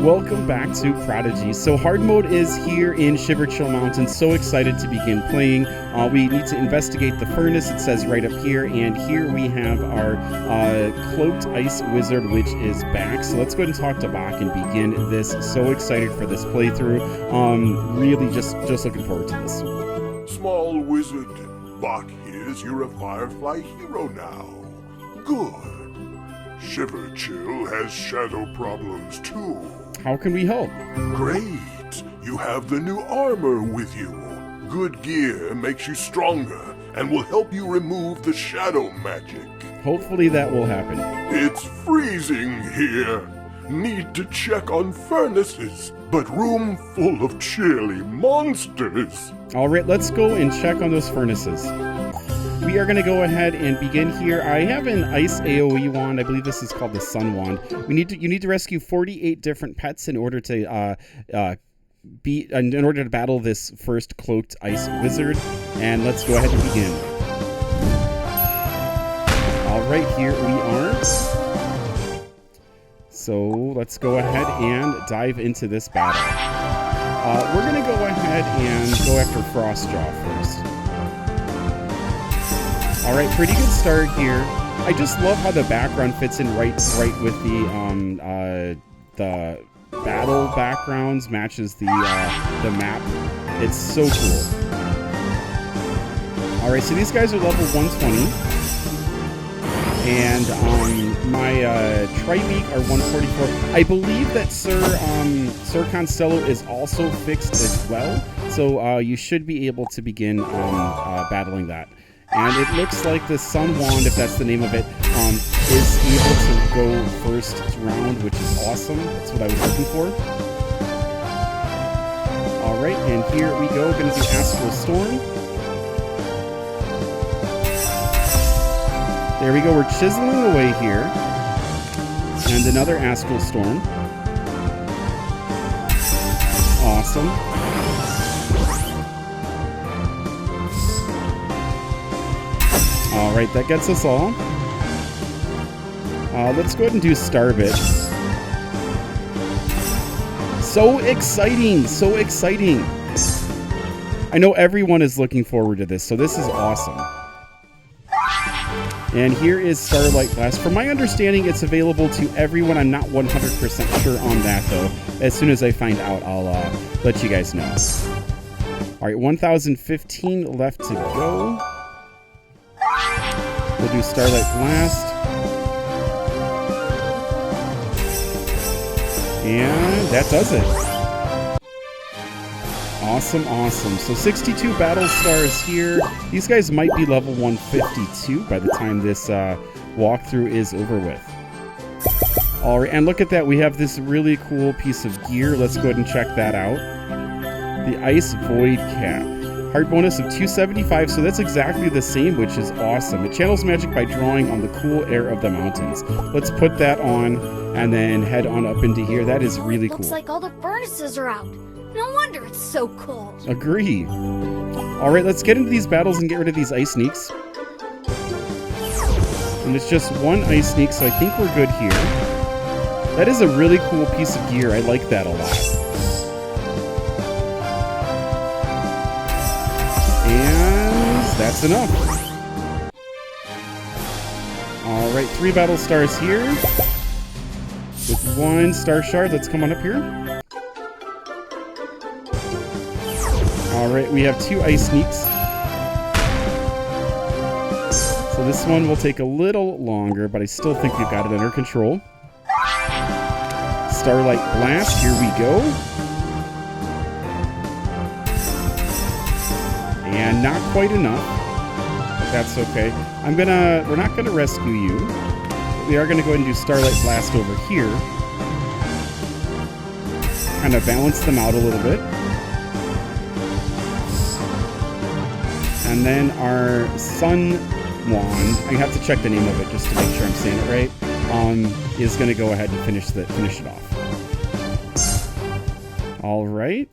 Welcome back to Prodigy. So hard mode is here in Shiverchill Mountains. So excited to begin playing. We need to investigate the furnace. It says right up here. And here we have our cloaked ice wizard, which is back. So let's go ahead and talk to Bach and begin this. So excited for this playthrough. Really just looking forward to this. Small wizard, Bach hears you're a Firefly hero now. Good. Shiverchill has shadow problems too. How can we help? Great! You have the new armor with you. Good gear makes you stronger and will help you remove the shadow magic. Hopefully that will happen. It's freezing here. Need to check on furnaces, but room full of chilly monsters. Alright, let's go and check on those furnaces. We are going to go ahead and begin here. I have an ice AoE wand. I believe this is called the Sun Wand. You need to rescue 48 different pets in order to battle this first cloaked ice wizard. And let's go ahead and begin. All right, here we are. So let's go ahead and dive into this battle. We're going to go ahead and go after Frostjaw first. All right, pretty good start here. I just love how the background fits in right with the battle backgrounds, matches the map. It's so cool. All right, so these guys are level 120, and my Tri-Beak are 144. I believe that Sir Constello is also fixed as well, so you should be able to begin battling that. And it looks like the Sun Wand, if that's the name of it, is able to go first round, which is awesome. That's what I was looking for. All right, and here we go. Going to do Astral Storm. There we go. We're chiseling away here. And another Astral Storm. Awesome. All right, that gets us all. Let's go ahead and do Starbit. So exciting, so exciting. I know everyone is looking forward to this, so this is awesome. And here is Starlight Blast. From my understanding, it's available to everyone. I'm not 100% sure on that, though. As soon as I find out, I'll let you guys know. All right, 1,015 left to go. We'll do Starlight Blast. And that does it. Awesome, awesome. So 62 battle stars here. These guys might be level 152 by the time this walkthrough is over with. All right, and look at that. We have this really cool piece of gear. Let's go ahead and check that out. The Ice Void Cap. Heart bonus of 275, so that's exactly the same, which is awesome. It channels magic by drawing on the cool air of the mountains. Let's put that on and then head on up into here. That is really cool. Looks like all the furnaces are out. No wonder it's so cold. Agree. All right, let's get into these battles and get rid of these ice sneaks. And it's just one ice sneak, so I think we're good here. That is a really cool piece of gear. I like that a lot. That's enough. All right, 3 battle stars here. With 1 star shard, let's come on up here. All right, we have 2 ice sneaks. So this one will take a little longer, but I still think we've got it under control. Starlight Blast, here we go. And not quite enough. But that's okay. We're not gonna rescue you. We are gonna go ahead and do Starlight Blast over here. Kind of balance them out a little bit. And then our Sun Wand, I have to check the name of it just to make sure I'm saying it right, is gonna go ahead and finish it off. All right.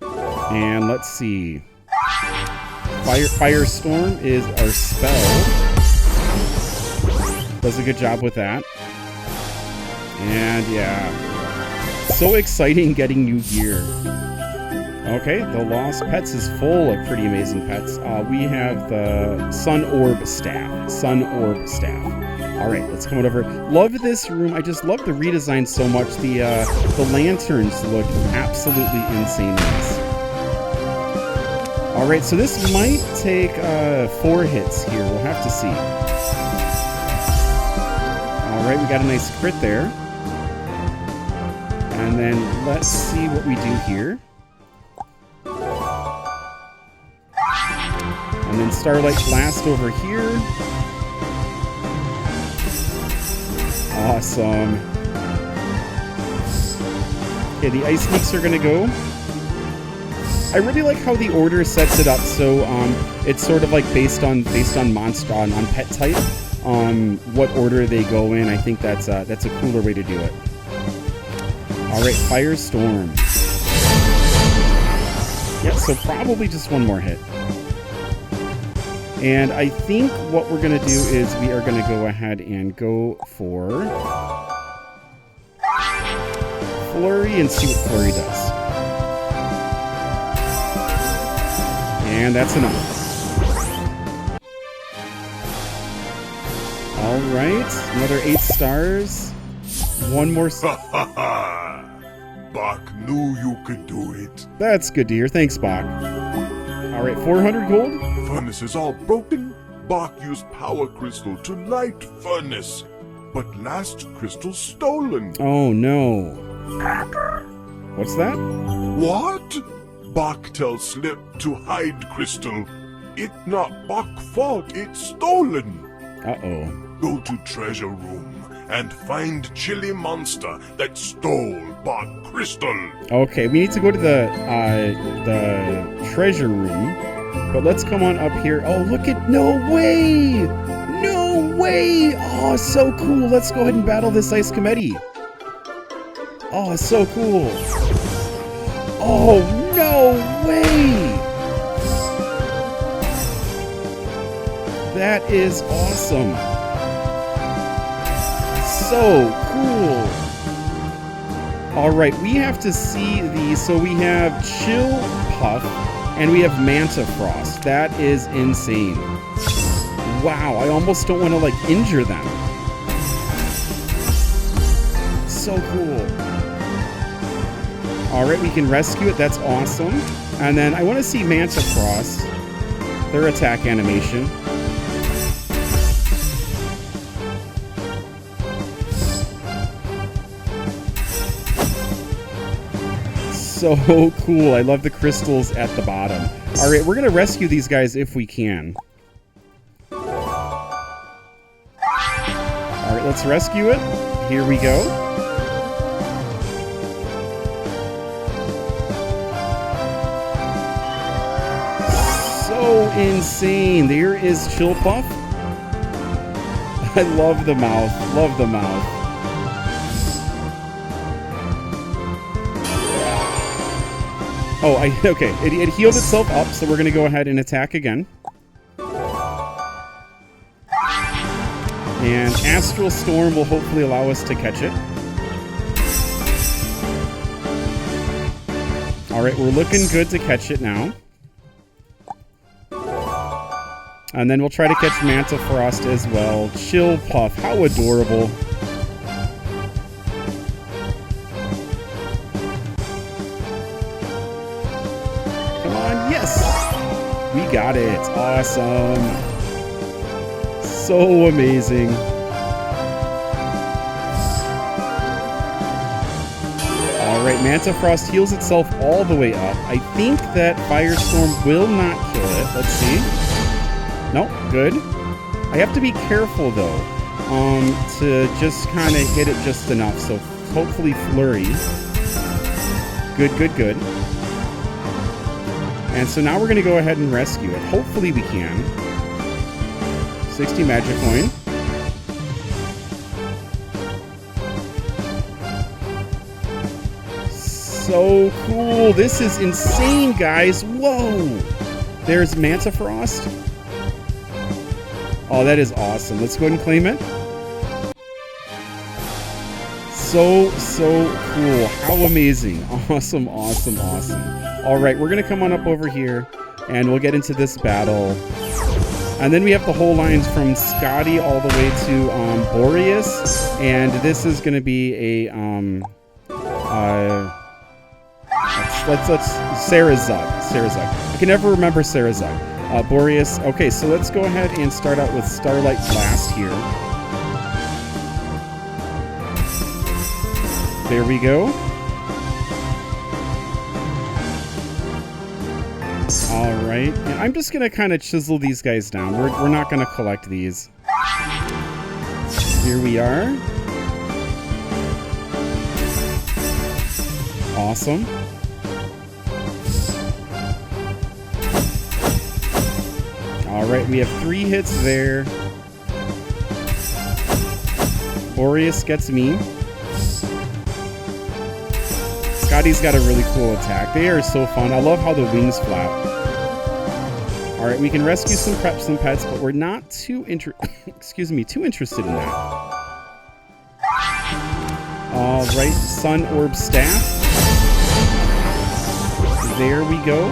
And let's see. Firestorm is our spell. Does a good job with that. And yeah, So exciting getting new gear. Okay, the Lost Pets is full of pretty amazing pets. We have the Sun Orb Staff. Sun Orb Staff. All right, let's come on over. Love this room. I just love the redesign so much. The lanterns look absolutely insane in this. All right, so this might take 4 hits here. We'll have to see. All right, we got a nice crit there. And then let's see what we do here. And then Starlight Blast over here. Awesome. Okay, the Ice Sneaks are gonna go. I really like how the order sets it up, so it's sort of like based on monster on pet type, what order they go in. I think that's a cooler way to do it. All right, Firestorm. Yeah, so probably just one more hit. And I think what we're going to do is we are going to go ahead and go for Flurry and see what Flurry does. And that's enough. All right, another 8 stars. One more. Bach knew you could do it. That's good to hear. Thanks, Bach. All right, 400 gold. Furnace is all broken. Bach used power crystal to light furnace, but last crystal stolen. Oh no. What's that? What? Bach tells Slip to hide crystal. It not Bach fault, it's stolen. Uh-oh. Go to treasure room and find chilly monster that stole Bach crystal. Okay, we need to go to the treasure room, but let's come on up here. Oh, look at, no way! No way! Oh, so cool. Let's go ahead and battle this Ice Committee. Oh, so cool. Oh, no way! That is awesome. So cool. All right, we have to see these. So we have Chill Puff and we have Manta Frost. That is insane. Wow, I almost don't want to like injure them. So cool. All right, we can rescue it. That's awesome. And then I want to see Manta Frost, their attack animation. So cool. I love the crystals at the bottom. All right, we're going to rescue these guys if we can. All right, let's rescue it. Here we go. So insane. There is Chillpuff. I love the mouth. Love the mouth. Oh, okay. It healed itself up, so we're going to go ahead and attack again. And Astral Storm will hopefully allow us to catch it. All right, we're looking good to catch it now. And then we'll try to catch Manta Frost as well. Chill Puff, how adorable. Yes! We got it. Awesome. So amazing. Alright, Manta Frost heals itself all the way up. I think that Firestorm will not kill it. Let's see. Nope, good. I have to be careful though, to just kind of hit it just enough. So hopefully Flurry. Good, good, good. And so now we're going to go ahead and rescue it. Hopefully we can. 60 magic coin. So cool. This is insane, guys. Whoa. There's Manta Frost. Oh, that is awesome. Let's go ahead and claim it. So cool. How amazing. Awesome, awesome, awesome. All right, we're going to come on up over here, and we'll get into this battle. And then we have the whole lines from Scotty all the way to Boreas. And this is going to be a... let's Sarazug. I can never remember Sarazug. Boreas. Okay, so let's go ahead and start out with Starlight Blast here. There we go. All right, and I'm just gonna kind of chisel these guys down. We're not gonna collect these. Here we are. Awesome. All right, we have 3 hits there. Boreas gets me. Scotty's got a really cool attack. They are so fun. I love how the wings flap. All right, we can rescue some pets, but we're not too interested in that. All right, Sun Orb Staff. There we go.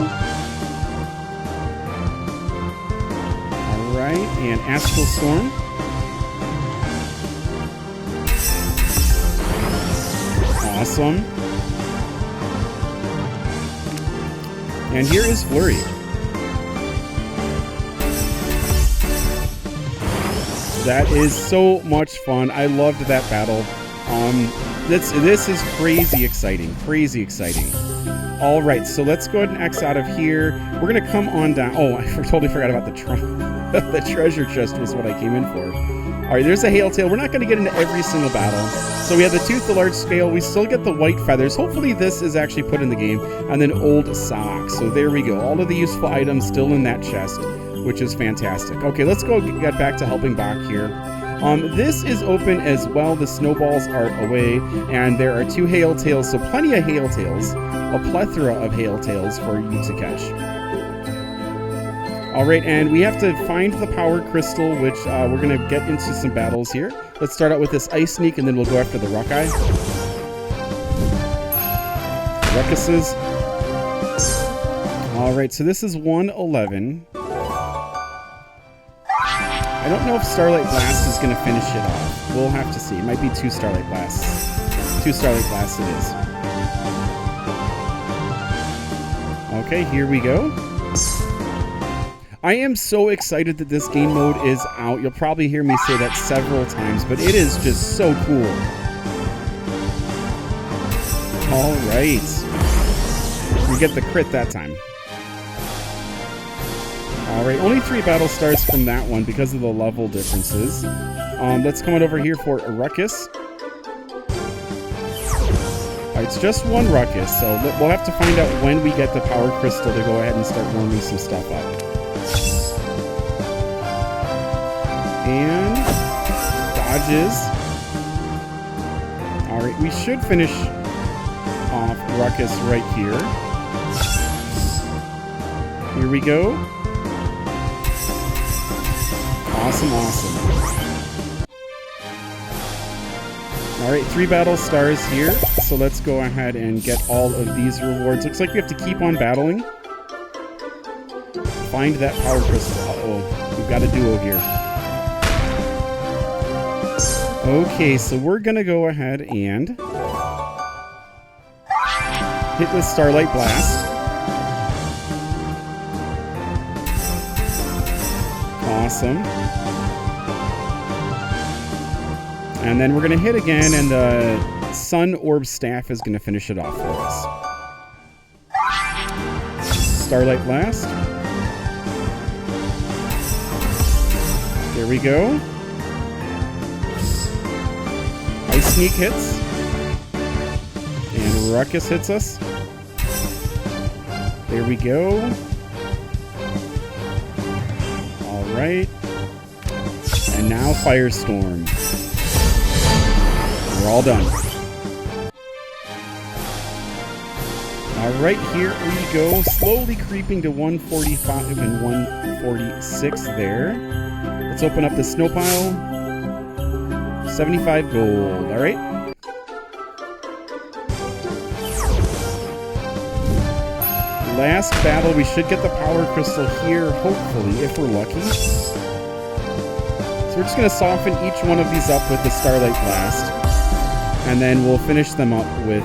All right, and Astral Storm. Awesome. And here is Flurry. That is so much fun. I loved that battle. This is crazy exciting. Crazy exciting. All right, so let's go ahead and X out of here. We're gonna come on down. Oh, I totally forgot about the treasure chest was what I came in for. All right, there's a Hailtail. We're not gonna get into every single battle. So we have the Tooth, the large scale. We still get the white feathers. Hopefully this is actually put in the game. And then old socks. So there we go. All of the useful items still in that chest, which is fantastic. Okay, let's go get back to helping Bach here. This is open as well. The snowballs are away, and there are 2 Hailtails, so plenty of Hailtails, a plethora of Hailtails for you to catch. All right, and we have to find the power crystal, which we're going to get into some battles here. Let's start out with this Ice Sneak, and then we'll go after the Rockeye. Ruckuses. All right, so this is 111. I don't know if Starlight Blast is going to finish it off. We'll have to see. It might be 2 Starlight Blasts. 2 Starlight Blasts it is. Okay, here we go. I am so excited that this game mode is out. You'll probably hear me say that several times, but it is just so cool. All right. We get the crit that time. Alright, only 3 battle stars from that one because of the level differences. Let's come on over here for a Ruckus. It's just 1 Ruckus, so we'll have to find out when we get the power crystal to go ahead and start warming some stuff up. And dodges. Alright, we should finish off Ruckus right here. Here we go. Awesome, awesome. Alright, 3 battle stars here. So let's go ahead and get all of these rewards. Looks like we have to keep on battling. Find that power crystal. Uh-oh, we've got a duo here. Okay, so we're gonna go ahead and hit with Starlight Blast. Awesome. And then we're going to hit again, and the Sun Orb Staff is going to finish it off for us. Starlight Blast. There we go. Ice Sneak hits. And Ruckus hits us. There we go. Alright. And now Firestorm. We're all done. Alright, here we go. Slowly creeping to 145 and 146 there. Let's open up the snow pile. 75 gold. Alright. last battle. We should get the power crystal here, hopefully, if we're lucky. So we're just going to soften each one of these up with the Starlight Blast. And then we'll finish them up with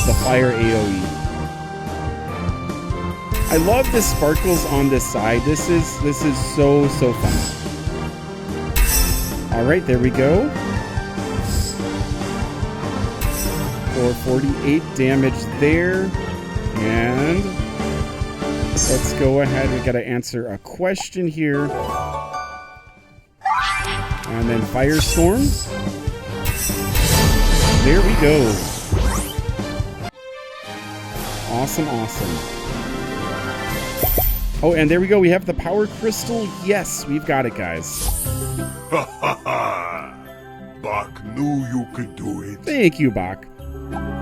the Fire AoE. I love the sparkles on this side. This is so fun. All right, there we go. For 48 damage there. And let's go ahead. We got to answer a question here. And then Firestorm. There we go. Awesome, awesome. Oh, and there we go. We have the power crystal. Yes, we've got it, guys. Ha ha ha! Bach knew you could do it. Thank you, Bach.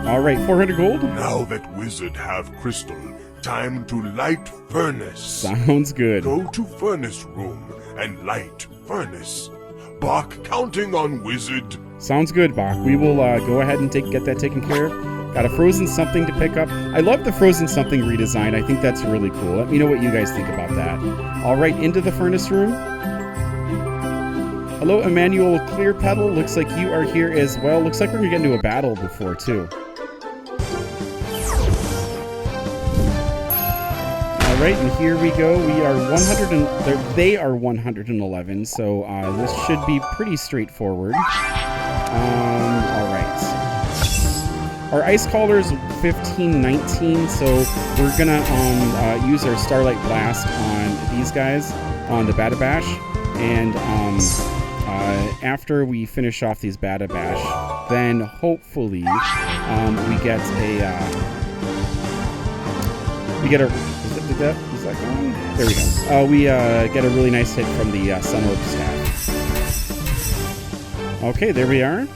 All right, 400 gold. Now that wizard have crystal, time to light furnace. Sounds good. Go to furnace room and light furnace. Bach counting on wizard. Sounds good, Bach. We will go ahead and get that taken care of. Got a Frozen Something to pick up. I love the Frozen Something redesign. I think that's really cool. Let me know what you guys think about that. All right, into the furnace room. Hello, Emmanuel Clearpetal. Looks like you are here as well. Looks like we're going to get into a battle before, too. All right, and here we go. We are 100 and they are 111, so this should be pretty straightforward. All right. Our Ice Caller's 1519, so we're gonna use our Starlight Blast on these guys, on the Badabash, and after we finish off these Badabash, then hopefully we get a is that going? There we go. We get a really nice hit from the Sun Orb staff. Okay, there we are.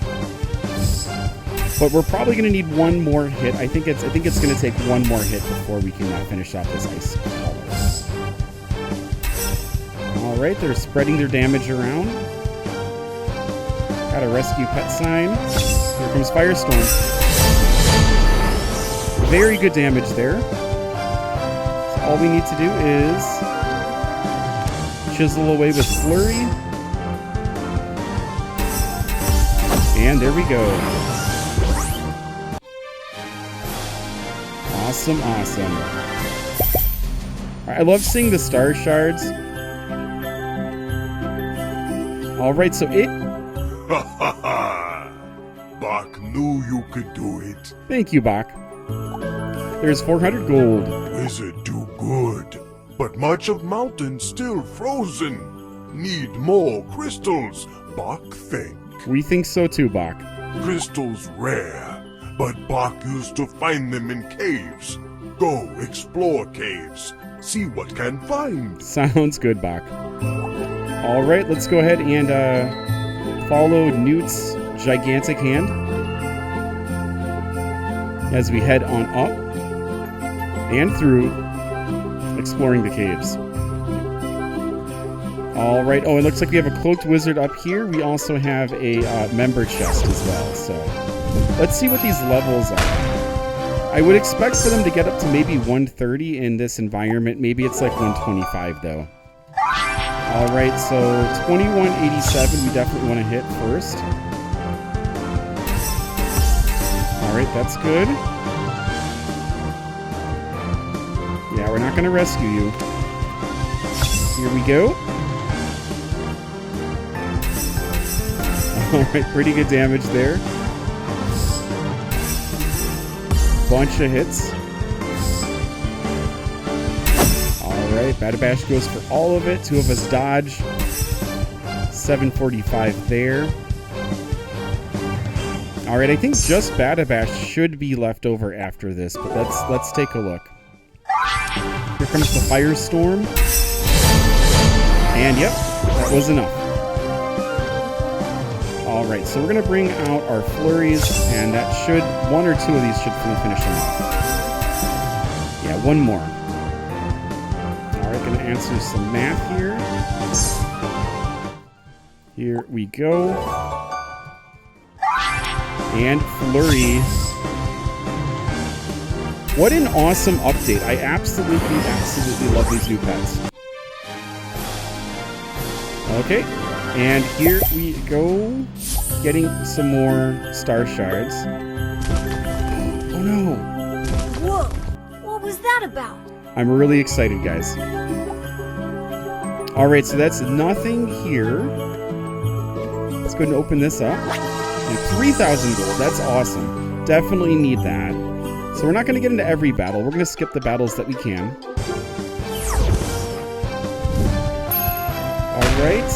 But we're probably going to need one more hit. I think it's going to take one more hit before we can finish off this Ice Caller. All right, they're spreading their damage around. Got a rescue pet sign. Here comes Firestorm. Very good damage there. So all we need to do is chisel away with Flurry. And there we go. Awesome, awesome. I love seeing the star shards. Alright, so it... Ha ha ha! Bach knew you could do it. Thank you, Bach. There's 400 gold. Wizard do good, but much of mountain still frozen. Need more crystals, Bach think. We think so too, Bach. Crystals rare. But Bach used to find them in caves. Go explore caves. See what can find. Sounds good, Bach. All right, let's go ahead and follow Newt's gigantic hand as we head on up and through, exploring the caves. All right. Oh, it looks like we have a cloaked wizard up here. We also have a member chest as well, so... Let's see what these levels are. I would expect for them to get up to maybe 130 in this environment. Maybe it's like 125 though. All right, so 2187 we definitely want to hit first. All right, that's good. Yeah, we're not going to rescue you. Here we go. All right, pretty good damage there. Bunch of hits. Alright, Badabash goes for all of it. Two of us dodge. 745 there. Alright, I think just Badabash should be left over after this, but let's take a look. Here comes the Firestorm. And yep, that was enough. Alright, so we're going to bring out our flurries, and that should, one or two of these should finish them off. Yeah, one more. Alright, going to answer some math here. Here we go. And flurry What an awesome update. I absolutely, absolutely love these new pets. Okay, and here we go, getting some more star shards. Oh no. Whoa, what was that about? I'm really excited, guys. All right, so that's nothing here. Let's go ahead and open this up. And 3,000 gold, that's awesome. Definitely need that. So we're not going to get into every battle. We're going to skip the battles that we can. All right.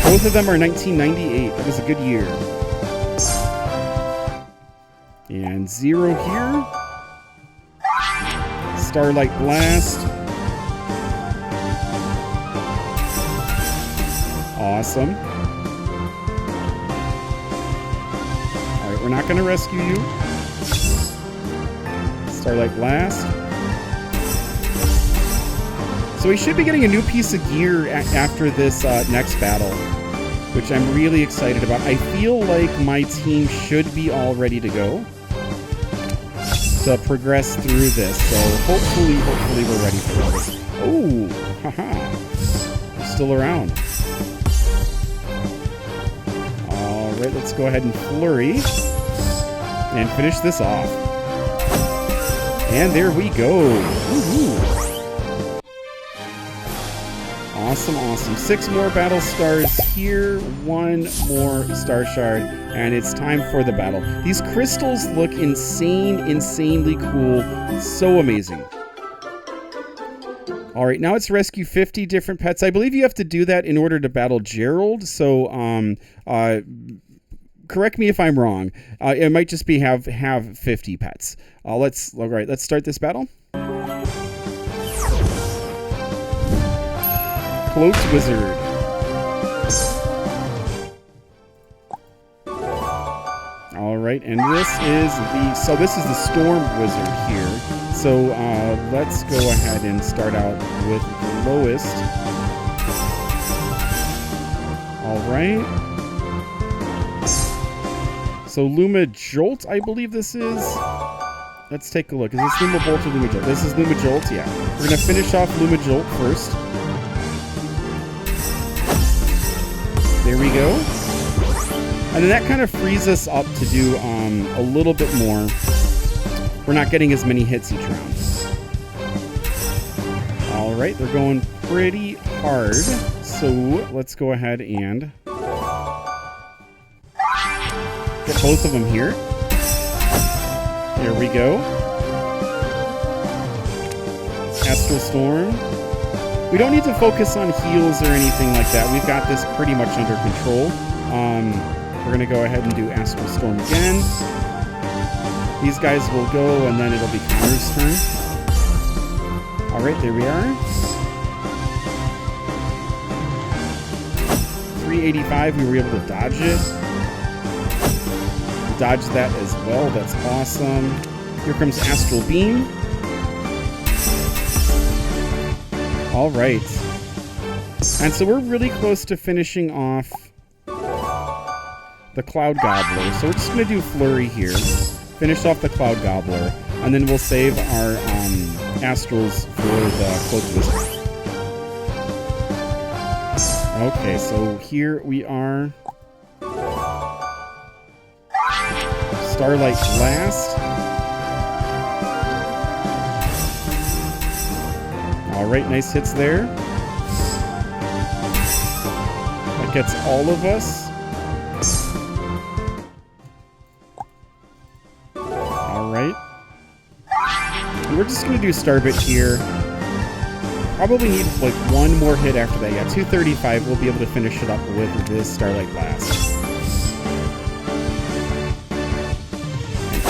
Both of them are 1998. That was a good year. And 0 here. Starlight Blast. Awesome. Alright, we're not going to rescue you. Starlight Blast. So we should be getting a new piece of gear after this next battle, which I'm really excited about. I feel like my team should be all ready to go to progress through this. So hopefully we're ready for this. Oh, haha. We're still around. Alright, let's go ahead and flurry and finish this off. And there we go. Woohoo. Awesome, awesome. 6 more battle stars here, 1 more star shard, and it's time for the battle. These crystals look insanely cool. So amazing. All right, now it's rescue 50 different pets. I believe you have to do that in order to battle Gerald. So, correct me if I'm wrong. It might just be have 50 pets. Let's start this battle. Cloaked Wizard. All right, and this is the Storm Wizard here. So let's go ahead and start out with the lowest. All right. So Luma Jolt, I believe this is. Let's take a look. Is this Luma Bolt or Luma Jolt? This is Luma Jolt, yeah. We're going to finish off Luma Jolt first. There we go. And then that kind of frees us up to do a little bit more. We're not getting as many hits each round. All right, they're going pretty hard. So let's go ahead and get both of them here. There we go. Astral Storm. We don't need to focus on heals or anything like that. We've got this pretty much under control. We're going to go ahead and do Astral Storm again. These guys will go, and then it'll be Connor's turn. All right, there we are. 385, we were able to dodge it. Dodge that as well. That's awesome. Here comes Astral Beam. All right. And so we're really close to finishing off the Cloud Gobbler. So we're just going to do Flurry here. Finish off the Cloud Gobbler. And then we'll save our Astrals for the Cloaked Wizard. Okay, so here we are. Starlight Blast. Alright, nice hits there. That gets all of us. Alright. And we're just going to do Starbit here. Probably need like 1 more hit after that. Yeah, 235, we'll be able to finish it up with this Starlight Blast.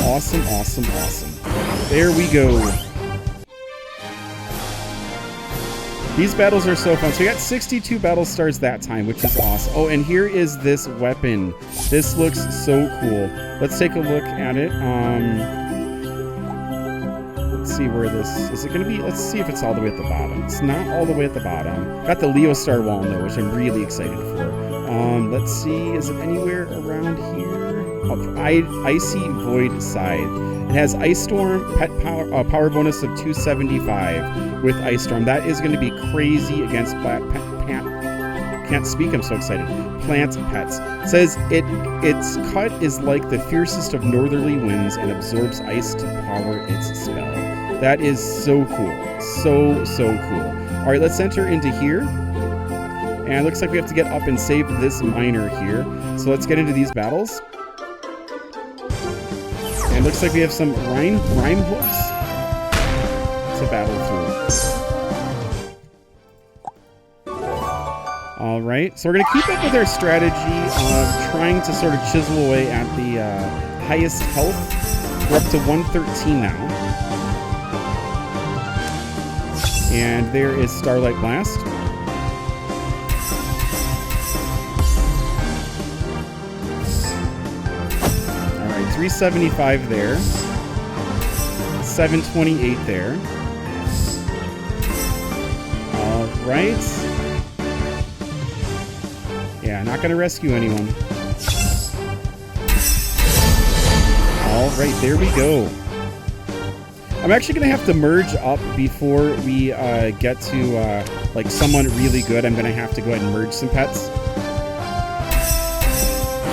Awesome, awesome, awesome. There we go. These battles are so fun. So we got 62 battle stars that time, which is awesome. Oh, and here is this weapon. This looks so cool. Let's take a look at it. Let's see where this... Is it going to be... Let's see if it's all the way at the bottom. It's not all the way at the bottom. Got the Leo Star Walnut, which I'm really excited for. Let's see, is it anywhere around here? Oh, Icy Void Scythe. It has Ice Storm, pet power bonus of 275 with Ice Storm. That is going to be crazy against can't speak, I'm so excited. Plant pets. It says its cut is like the fiercest of northerly winds and absorbs ice to power its spell. That is so cool. So cool. All right, let's enter into here. And it looks like we have to get up and save this miner here. So let's get into these battles. And it looks like we have some rhyme hooks to battle through. All right, so we're going to keep up with our strategy of trying to sort of chisel away at the highest health. We're up to 113 now. And there is Starlight Blast. All right, 375 there. 728 there. All right. Yeah, not going to rescue anyone. All right, there we go. I'm actually going to have to merge up before we get to like someone really good. I'm going to have to go ahead and merge some pets.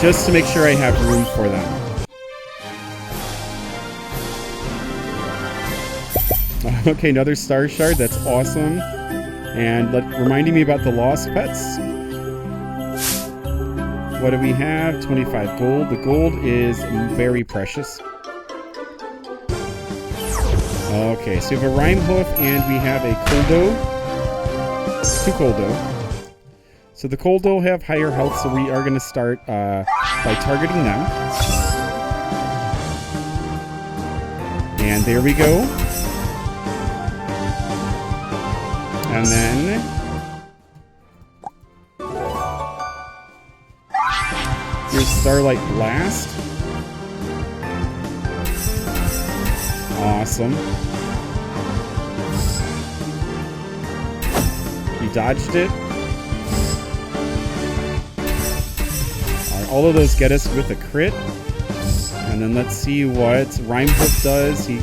Just to make sure I have room for them. Okay, another Star Shard. That's awesome. And reminding me about the lost pets. What do we have? 25 gold. The gold is very precious. Okay, so we have a Rhyme Hoof and we have a Coldo. 2 Coldo. So the Coldo have higher health, so we are going to start by targeting them. And there we go. And then... here's Starlight Blast. Awesome. You dodged it. Alright, all of those get us with a crit. And then let's see what Rhyme Hook does. He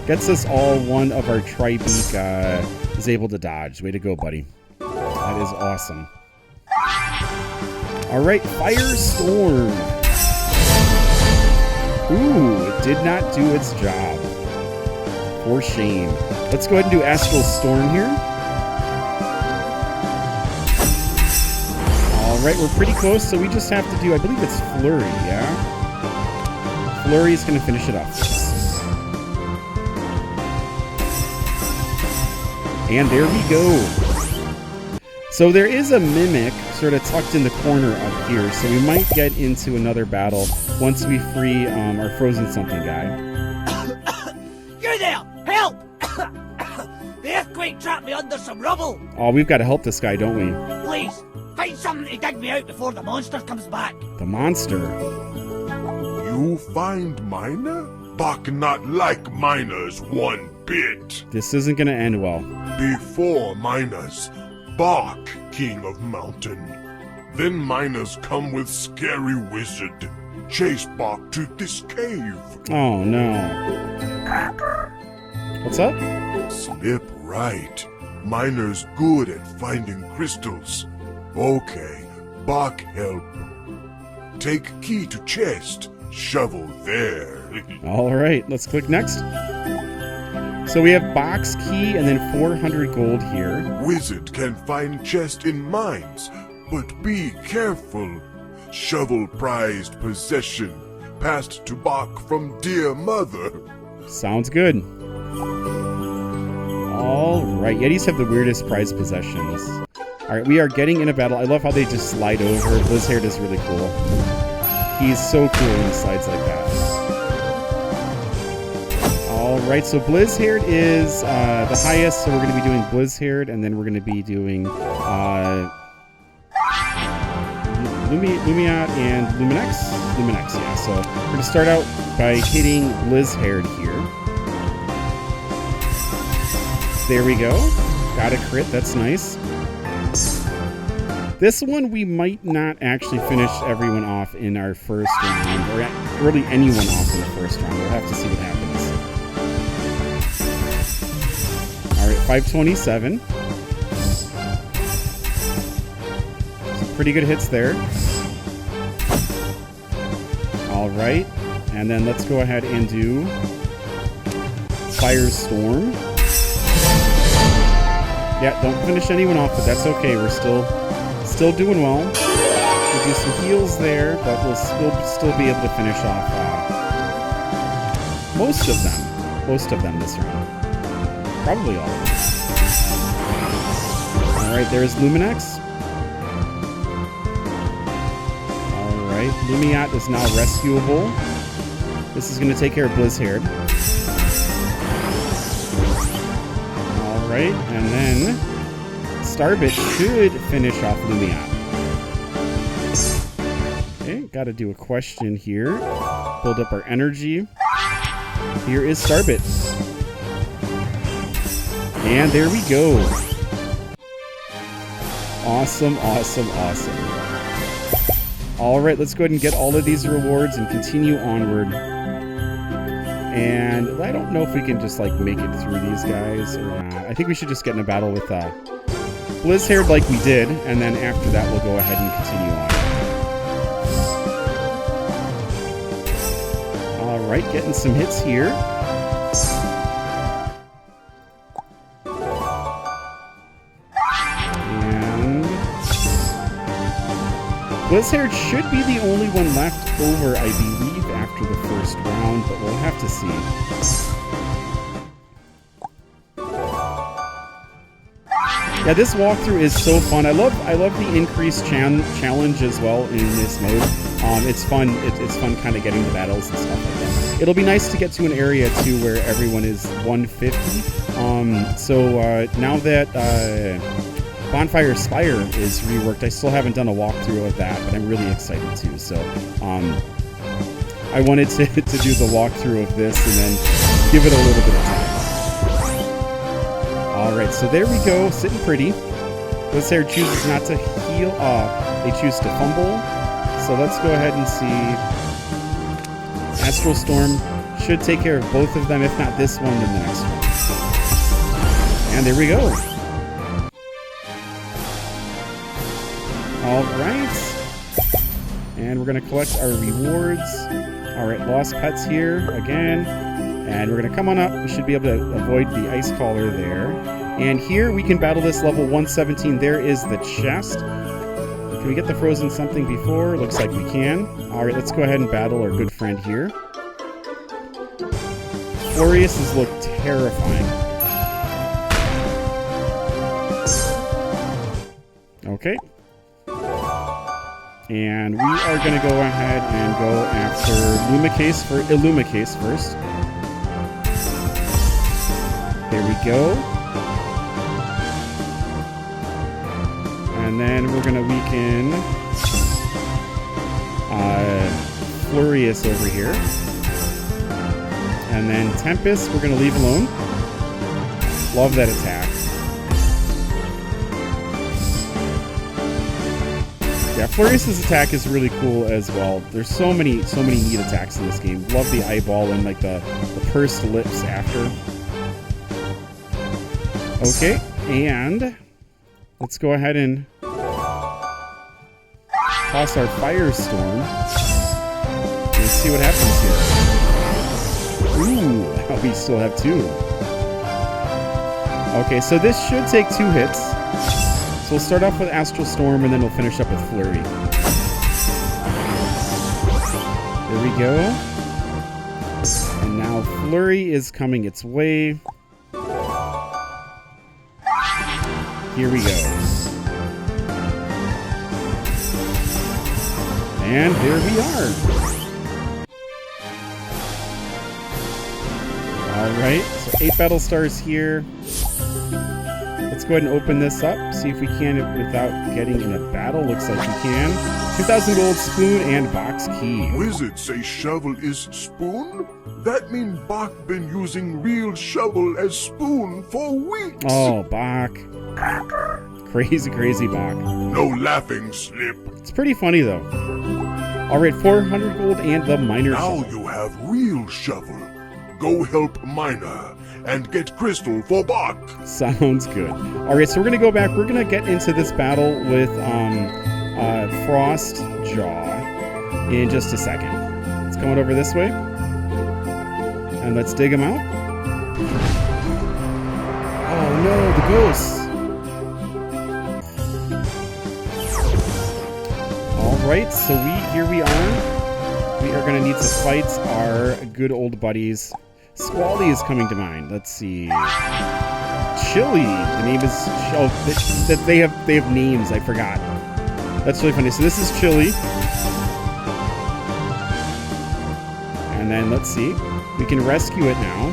gets us all one of our Tri-Beak is able to dodge. Way to go, buddy. That is awesome. Alright, Firestorm. Ooh, it did not do its job. For shame. Let's go ahead and do Astral Storm here. Alright, we're pretty close, so we just have to do, I believe it's Flurry, yeah? Flurry is going to finish it off for us. And there we go. So there is a Mimic sort of tucked in the corner up here, so we might get into another battle once we free our Frozen Something guy. You there! Help! The earthquake trapped me under some rubble! Oh, we've got to help this guy, don't we? Please, find something to dig me out before the monster comes back. The monster. You find Miner? Bach not like miners one bit. This isn't going to end well. Before miners, Bach, king of mountain. Then miners come with scary wizard. Chase Bach to this cave. Oh, no. What's up? Slip right. Miners good at finding crystals. Okay, Bach help. Take key to chest. Shovel there. All right, let's click next. So we have box key and then 400 gold here. Wizard can find chest in mines, but be careful. Shovel prized possession, passed to Bach from dear mother. Sounds good. All right, Yetis have the weirdest prized possessions. All right, we are getting in a battle. I love how they just slide over. Blizzard is really cool. He's so cool when he slides like that. Alright, so Blizzard is the highest, so we're going to be doing Blizzard, and then we're going to be doing Lumiat and Luminex? Luminex, yeah. So we're going to start out by hitting Blizzard here. There we go. Got a crit, that's nice. This one we might not actually finish everyone off in our first round, or really anyone off in the first round. We'll have to see what happens. Alright, 527. Some pretty good hits there. Alright, and then let's go ahead and do Firestorm. Yeah, don't finish anyone off, but that's okay. We're still doing well. We'll do some heals there, but we'll still be able to finish off most of them this round. Probably all of them. Alright, there's Luminex. Alright, Lumiat is now rescuable. This is going to take care of Blizzard. Alright, and then Starbit should finish off Lumiat. Okay, gotta do a question here. Build up our energy. Here is Starbit. And there we go. Awesome, awesome, awesome. Alright, let's go ahead and get all of these rewards and continue onward. And I don't know if we can just like make it through these guys or not. I think we should just get in a battle with Blizzard like we did, and then after that we'll go ahead and continue on. Alright, getting some hits here. And Blizzard should be the only one left over, I believe, after the first round, but we'll have to see. Yeah, this walkthrough is so fun. I love the increased challenge as well in this mode. It's fun. It's fun kind of getting the battles and stuff like that. It'll be nice to get to an area too where everyone is 150. So now that Bonfire Spire is reworked, I still haven't done a walkthrough of that, but I'm really excited too. So I wanted to do the walkthrough of this and then give it a little bit of time. Alright, so there we go, sitting pretty. Blizzard chooses not to heal, they choose to fumble. So let's go ahead and see. Astral Storm should take care of both of them, if not this one, then the next one. And there we go. Alright. And we're going to collect our rewards. Alright, lost pets here again. And we're going to come on up. We should be able to avoid the ice collar there. And here we can battle this level 117. There is the chest. Can we get the frozen something before? Looks like we can. Alright, let's go ahead and battle our good friend here. Florius look terrifying. Okay. And we are going to go ahead and go after Illumicase first. There we go. And then we're going to weaken Florius over here. And then Tempest, we're going to leave alone. Love that attack. Yeah, Florius' attack is really cool as well. There's so many neat attacks in this game. Love the eyeball and like the pursed lips after. Okay, and let's go ahead and toss our Firestorm and see what happens here. Ooh, we still have two. Okay, so this should take 2 hits. So we'll start off with Astral Storm and then we'll finish up with Flurry. There we go. And now Flurry is coming its way. Here we go. And there we are. Alright, so 8 battle stars here. Let's go ahead and open this up, see if we can without getting in a battle. Looks like we can. 2,000 gold, spoon, and box key. Wizards say shovel is spoon? That mean Bach been using real shovel as spoon for weeks. Oh, Bach. Crazy, crazy Bach. No laughing, Slip. It's pretty funny, though. All right, 400 gold and the miner Now shovel. you have real shovel. Go help miner and get crystal for Bach. Sounds good. All right, so we're going to go back. We're going to get into this battle with Frost Jaw in just a second. It's coming over this way. And let's dig him out. Oh no, the ghosts. All right, so here we are. We are going to need to fight our good old buddies. Squally is coming to mind. Let's see. Chili. The name is that they have names. I forgot. That's really funny. So this is Chili. And then let's see. We can rescue it now.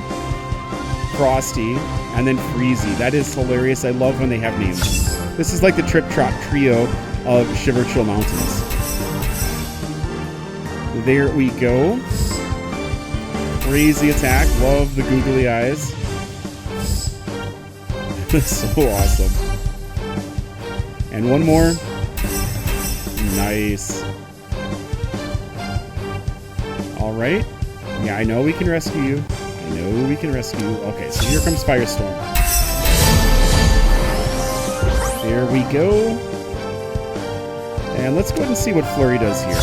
Frosty and then Freezy. That is hilarious. I love when they have names. This is like the Trip Trot trio of Shiverchill Mountains. There we go. Crazy attack. Love the googly eyes. So awesome. And one more. Nice. All right. Yeah, I know we can rescue you. I know we can rescue you. Okay, so here comes Firestorm. There we go. And let's go ahead and see what Flurry does here.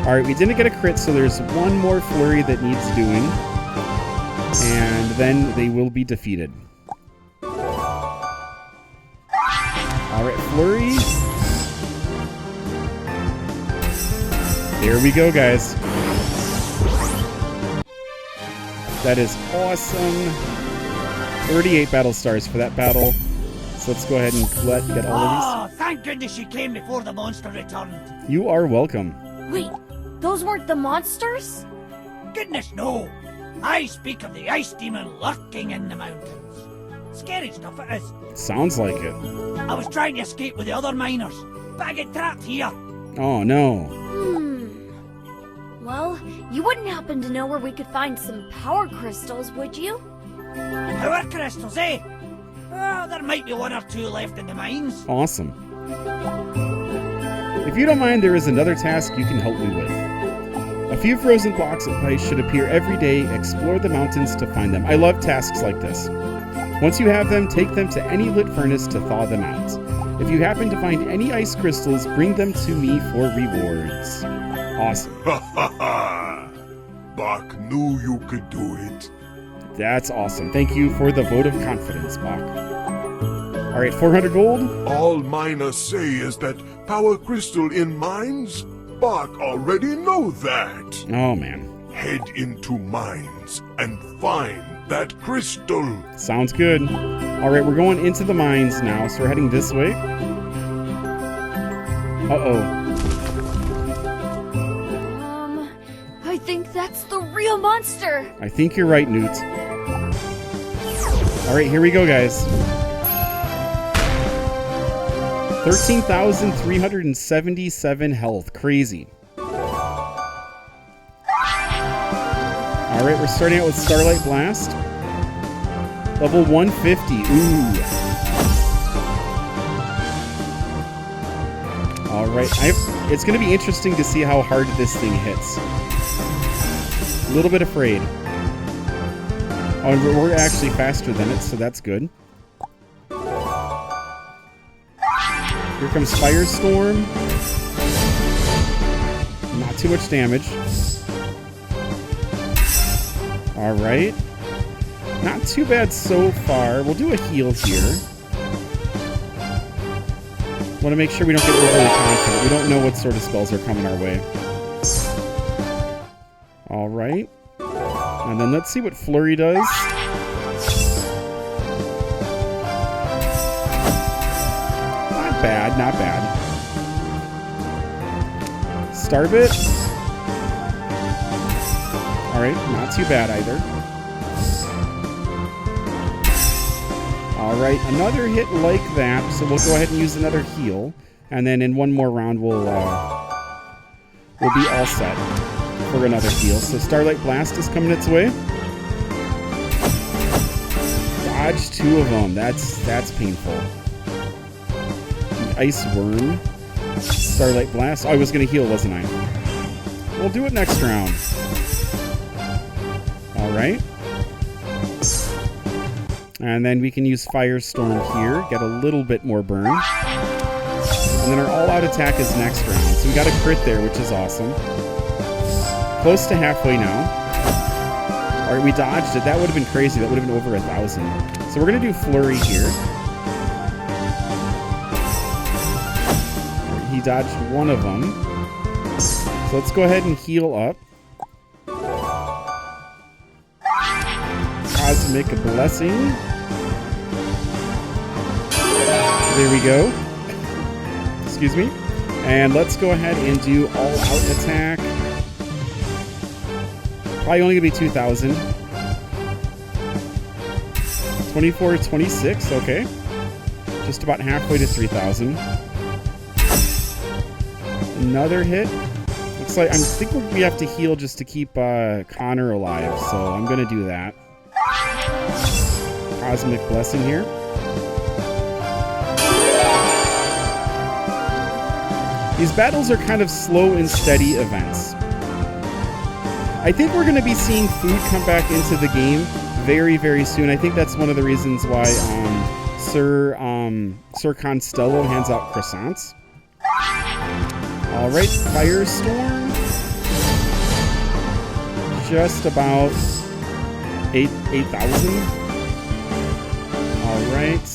Alright, we didn't get a crit, so there's one more Flurry that needs doing. And then they will be defeated. Alright, Flurry. There we go, guys. That is awesome. 38 battle stars for that battle. So let's go ahead and get all of Oh, thank goodness you came before the monster returned. these. You are welcome. Wait, those weren't the monsters? Goodness, no. I speak of the ice demon lurking in the mountains. Scary stuff it is. Sounds like it. I was trying to escape with the other miners, but I get trapped here. Oh, no. Well, you wouldn't happen to know where we could find some power crystals, would you? Power crystals, eh? Well, there might be one or two left in the mines. Awesome. If you don't mind, there is another task you can help me with. A few frozen blocks of ice should appear every day. Explore the mountains to find them. I love tasks like this. Once you have them, take them to any lit furnace to thaw them out. If you happen to find any ice crystals, bring them to me for rewards. Awesome. Ha ha ha! Bach knew you could do it. That's awesome. Thank you for the vote of confidence, Bach. All right, 400 gold. All miners say is that power crystal in mines? Bach already know that. Oh, man. Head into mines and find that crystal. Sounds good. All right, we're going into the mines now, so we're heading this way. Uh-oh. I think that's the real monster. I think you're right, Newt. All right, here we go, guys. 13,377 health. Crazy. All right, we're starting out with Starlight Blast. Level 150. Ooh. All right, it's going to be interesting to see how hard this thing hits. A little bit afraid. Oh, and we're actually faster than it, so that's good. Here comes Firestorm. Not too much damage. Alright. Not too bad so far. We'll do a heal here. Want to make sure we don't get overly confident. We don't know what sort of spells are coming our way. Alright. And then let's see what Flurry does. Not bad, not bad. Starbit. Alright, not too bad either. Alright, another hit like that, so we'll go ahead and use another heal. And then in one more round we'll be all set for another heal. So Starlight Blast is coming its way. dodged 2 of them. That's painful. The Ice Wyrm. Starlight Blast. Oh, I was going to heal, wasn't I? We'll do it next round. Alright. And then we can use Firestorm here. Get a little bit more burn. And then our all-out attack is next round. So we got a crit there, which is awesome. Close to halfway now. Alright, we dodged it. That would have been crazy. That would have been over 1,000. So we're going to do Flurry here. Right, he dodged 1 of them. So let's go ahead and heal up. Cosmic Blessing. There we go. Excuse me. And let's go ahead and do all-out attack. Probably only going to be 2,000. 24, 26. Okay. Just about halfway to 3,000. Another hit. Looks like I think we have to heal just to keep Connor alive. So I'm going to do that. Cosmic Blessing here. These battles are kind of slow and steady events. I think we're going to be seeing food come back into the game very, very soon. I think that's one of the reasons why Sir Constello hands out croissants. All right, Firestorm. Just about 8,000. All right.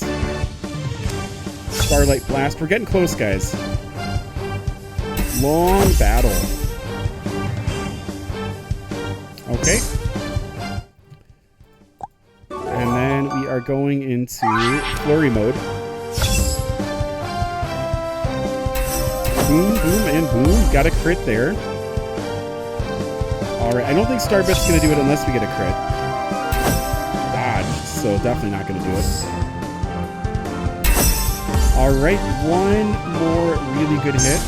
Starlight Blast. We're getting close, guys. Long battle. Okay. And then we are going into Flurry mode. Boom, boom, and boom. Got a crit there. Alright, I don't think Starbit's going to do it unless we get a crit. Dodged, so definitely not going to do it. Alright, 1 more really good hit.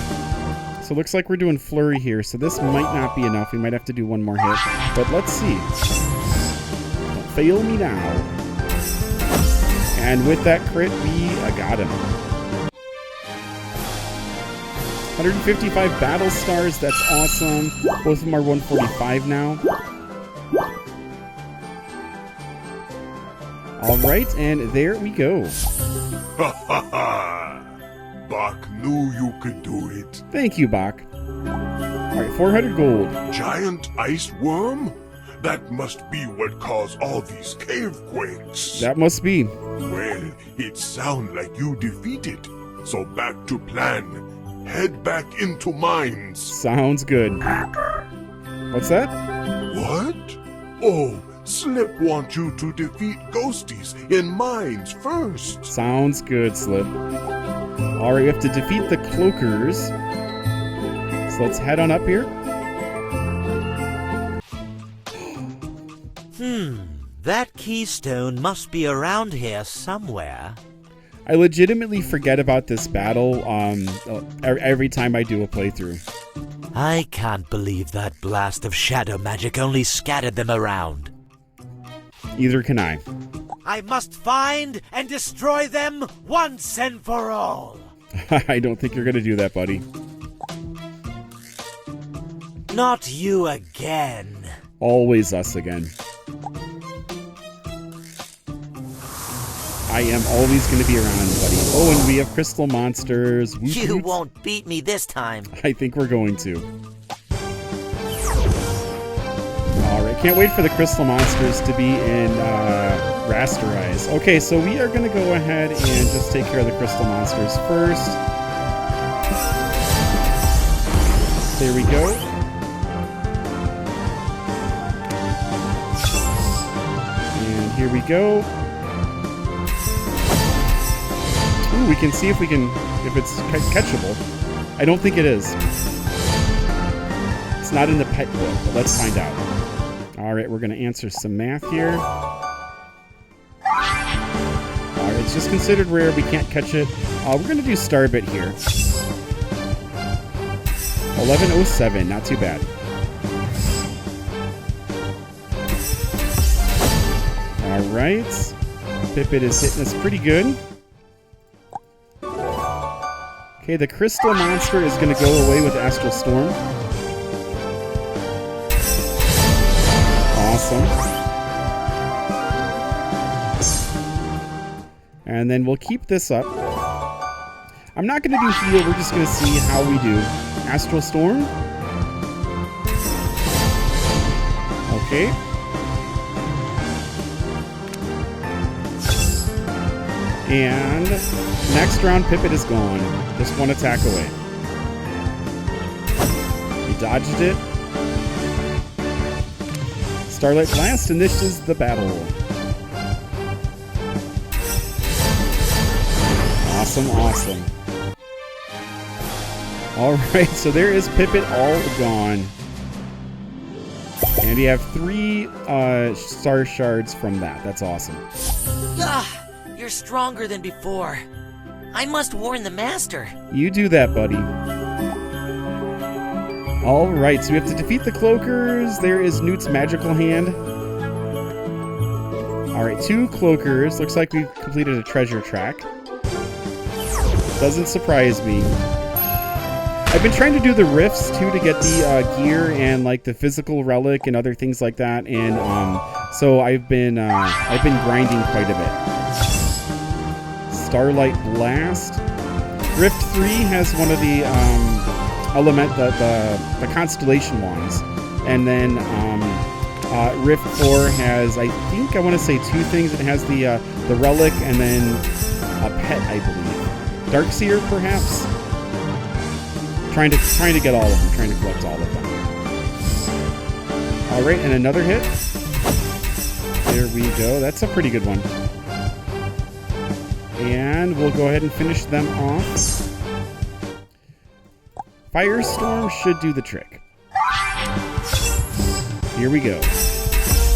So it looks like we're doing Flurry here, so this might not be enough. We might have to do 1 more hit, but let's see. Don't fail me now. And with that crit, we got him. 155 battle stars, that's awesome. Both of them are 145 now. Alright, and there we go. Ha ha ha! Bach knew you could do it. Thank you, Bach. Alright, 400 gold. Giant Ice Wyrm? That must be what caused all these cave quakes. That must be. Well, it sounds like you defeated. So back to plan. Head back into mines. Sounds good. What's that? What? Oh, Slip wants you to defeat ghosties in mines first. Sounds good, Slip. Alright, we have to defeat the cloakers. So let's head on up here. That keystone must be around here somewhere. I legitimately forget about this battle every time I do a playthrough. I can't believe that blast of shadow magic only scattered them around. Either can I. I must find and destroy them once and for all. I don't think you're going to do that, buddy. Not you again. Always us again. I am always going to be around, buddy. Oh, and we have crystal monsters. Woot You woot. won't beat me this time. I think we're going to. Alright, can't wait for the crystal monsters to be in Rasterize. Okay, so we are going to go ahead and just take care of the crystal monsters first. There we go. And here we go. Ooh, we can see if it's catchable. I don't think it is. It's not in the pet book, but let's find out. Alright, we're going to answer some math here. Alright, it's just considered rare. We can't catch it. We're going to do Starbit here. 1107, not too bad. Alright. Pipit is hitting us pretty good. Okay, the crystal monster is going to go away with Astral Storm. Awesome. And then we'll keep this up. I'm not going to do heal, we're just going to see how we do. Astral Storm. Okay. And next round, Pipit is gone. Just one attack away. He dodged it. Starlight Blast, and this is the battle. Awesome, awesome. Alright, so there is Pipit all gone. And you have 3 star shards from that. That's awesome. Ah, you're stronger than before. I must warn the master. You do that, buddy. Alright, so we have to defeat the cloakers. There is Newt's magical hand. Alright, 2 cloakers. Looks like we've completed a treasure track. Doesn't surprise me. I've been trying to do the rifts too to get the gear and like the physical relic and other things like that, and so I've been grinding quite a bit. Starlight Blast. Rift 3 has one of the the constellation wands, and then Rift 4 has, I think, I want to say 2 things. It has the relic and then a pet, I believe. Darkseer, perhaps. Trying to get all of them. Trying to collect all of them. All right, and another hit. There we go. That's a pretty good one. And we'll go ahead and finish them off. Firestorm should do the trick. Here we go.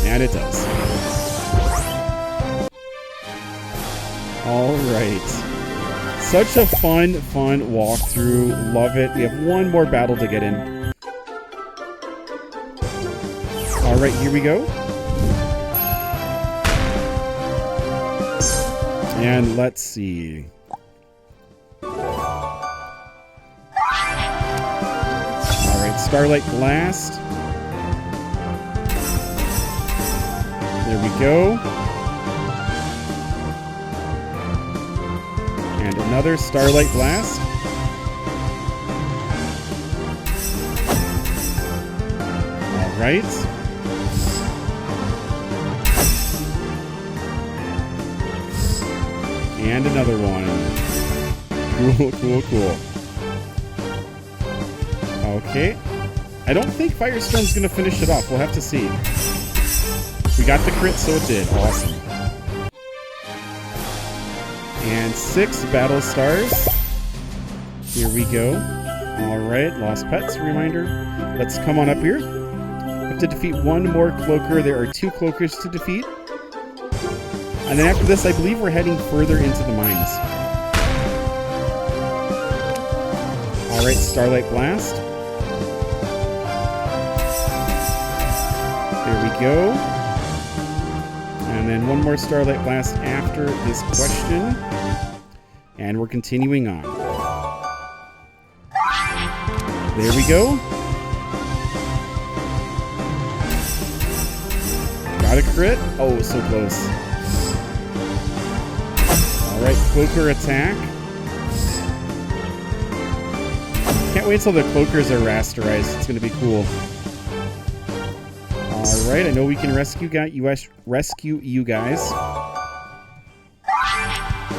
And it does. All right. Such a fun walkthrough. Love it. We have one more battle to get in. All right, here we go. And let's see. All right, Starlight Blast. There we go. And another Starlight Blast. All right. And another one. Cool. Okay. I don't think Firestorm's going to finish it off. We'll have to see. We got the crit, so it did. Awesome. And 6 battle stars. Here we go. Alright, Lost Pets, reminder. Let's come on up here. Have to defeat 1 more cloaker. There are 2 cloakers to defeat. And then after this, I believe we're heading further into the mines. Alright, Starlight Blast. There we go. And then 1 more Starlight Blast after this question. And we're continuing on. There we go. Got a crit. Oh, so close. Alright, cloaker attack. Can't wait till the cloakers are rasterized. It's going to be cool. Alright, I know we can rescue you guys.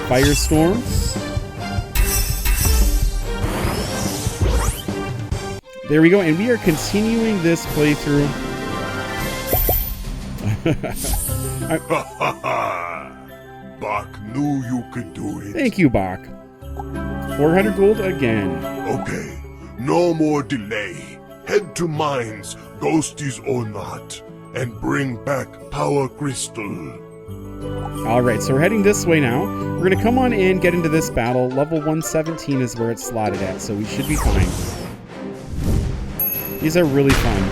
Firestorm. There we go, and we are continuing this playthrough. Bach knew you could do it. Thank you, Bach. 400 gold again. Okay, no more delay. Head to mines, ghosties or not, and bring back Power Crystal. Alright, so we're heading this way now. We're going to come on in, get into this battle. Level 117 is where it's slotted at, so we should be fine. These are really fun.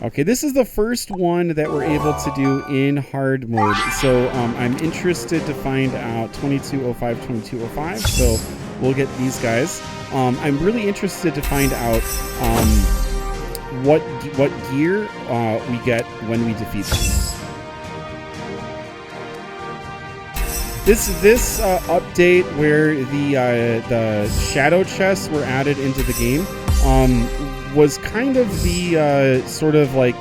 Okay, this is the first one that we're able to do in hard mode. So I'm interested to find out 2205, 2205. So we'll get these guys. I'm really interested to find out what gear we get when we defeat them. This update where the shadow chests were added into the game was kind of the sort of like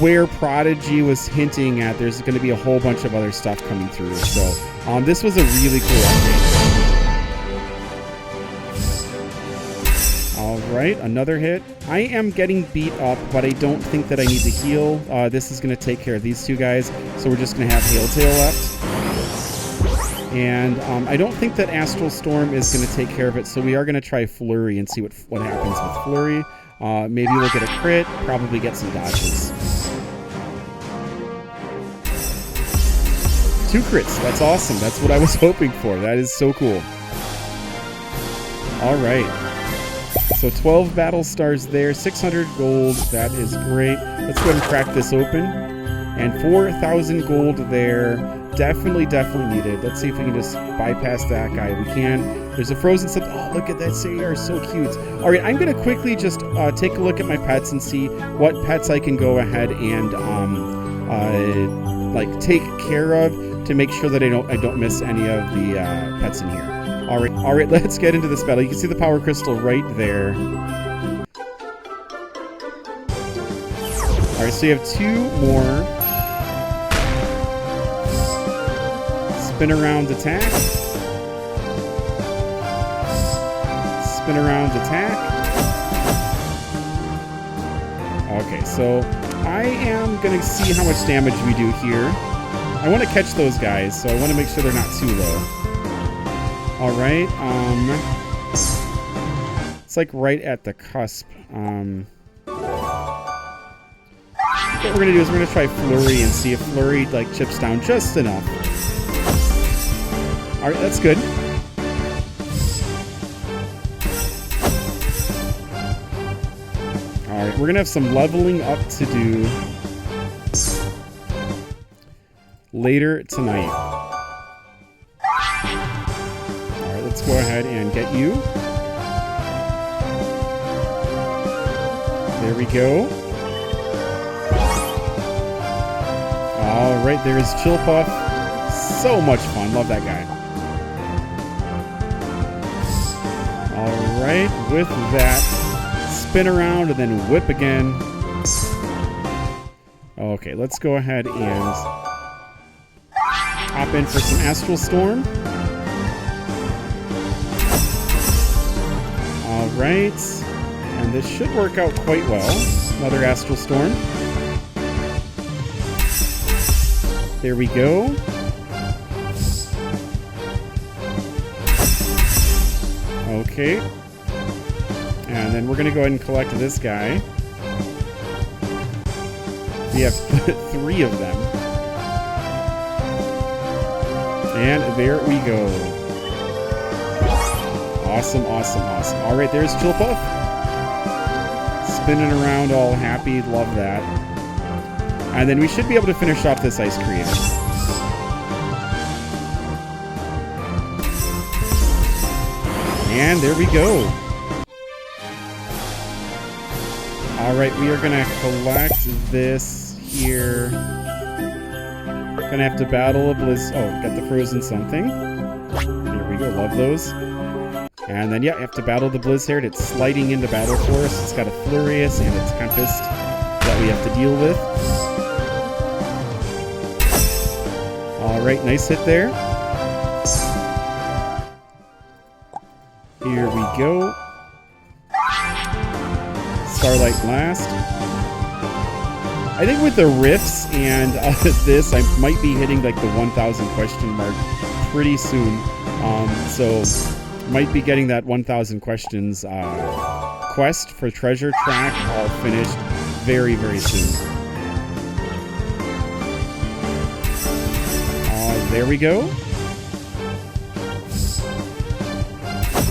where Prodigy was hinting at there's going to be a whole bunch of other stuff coming through. So this was a really cool update. All right, another hit. I am getting beat up, but I don't think that I need to heal. This is going to take care of these two guys, so we're just going to have Hailtail left. And I don't think that Astral Storm is going to take care of it, so we are going to try Flurry and see what happens with Flurry. Maybe we'll get a crit, probably get some dodges. 2 crits, that's awesome. That's what I was hoping for. That is so cool. All right. So 12 battle stars there, 600 gold, that is great. Let's go ahead and crack this open. And 4,000 gold there. Definitely needed. Let's see if we can just bypass that guy. We can. There's a frozen sub. Oh, look at that. They are so cute. All right, I'm going to quickly just take a look at my pets and see what pets I can go ahead and like take care of to make sure that I don't miss any of the pets in here. All right, let's get into this battle. You can see the power crystal right there. All right, so you have 2 more. Spin around attack. Spin around attack. Okay, so I am going to see how much damage we do here. I want to catch those guys, so I want to make sure they're not too low. All right, it's like right at the cusp. What we're going to do is we're going to try Flurry and see if Flurry like chips down just enough. All right, that's good. All right, we're going to have some leveling up to do later tonight. All right, let's go ahead and get you. There we go. All right, there's Chillpuff. So much fun. Love that guy. All right, with that, spin around and then whip again. Okay, let's go ahead and hop in for some Astral Storm. All right, and this should work out quite well. Another Astral Storm. There we go. Okay. And then we're going to go ahead and collect this guy. We have 3 of them. And there we go. Awesome, awesome, awesome. All right, there's Chillpuff. Spinning around all happy. Love that. And then we should be able to finish off this Ice Creator. And there we go. All right, we are going to collect this here. Gonna have to battle a Blizz. Oh, got the frozen something. There we go. Love those. And then, yeah, you have to battle the Blizzard. It's sliding into battle for us. It's got a Flurious and a Tempest that we have to deal with. All right, nice hit there. Here we go. Starlight Blast. I think with the Rifts and this, I might be hitting like the 1,000 question mark pretty soon. So might be getting that 1,000 questions quest for treasure track all finished very, very soon. There we go.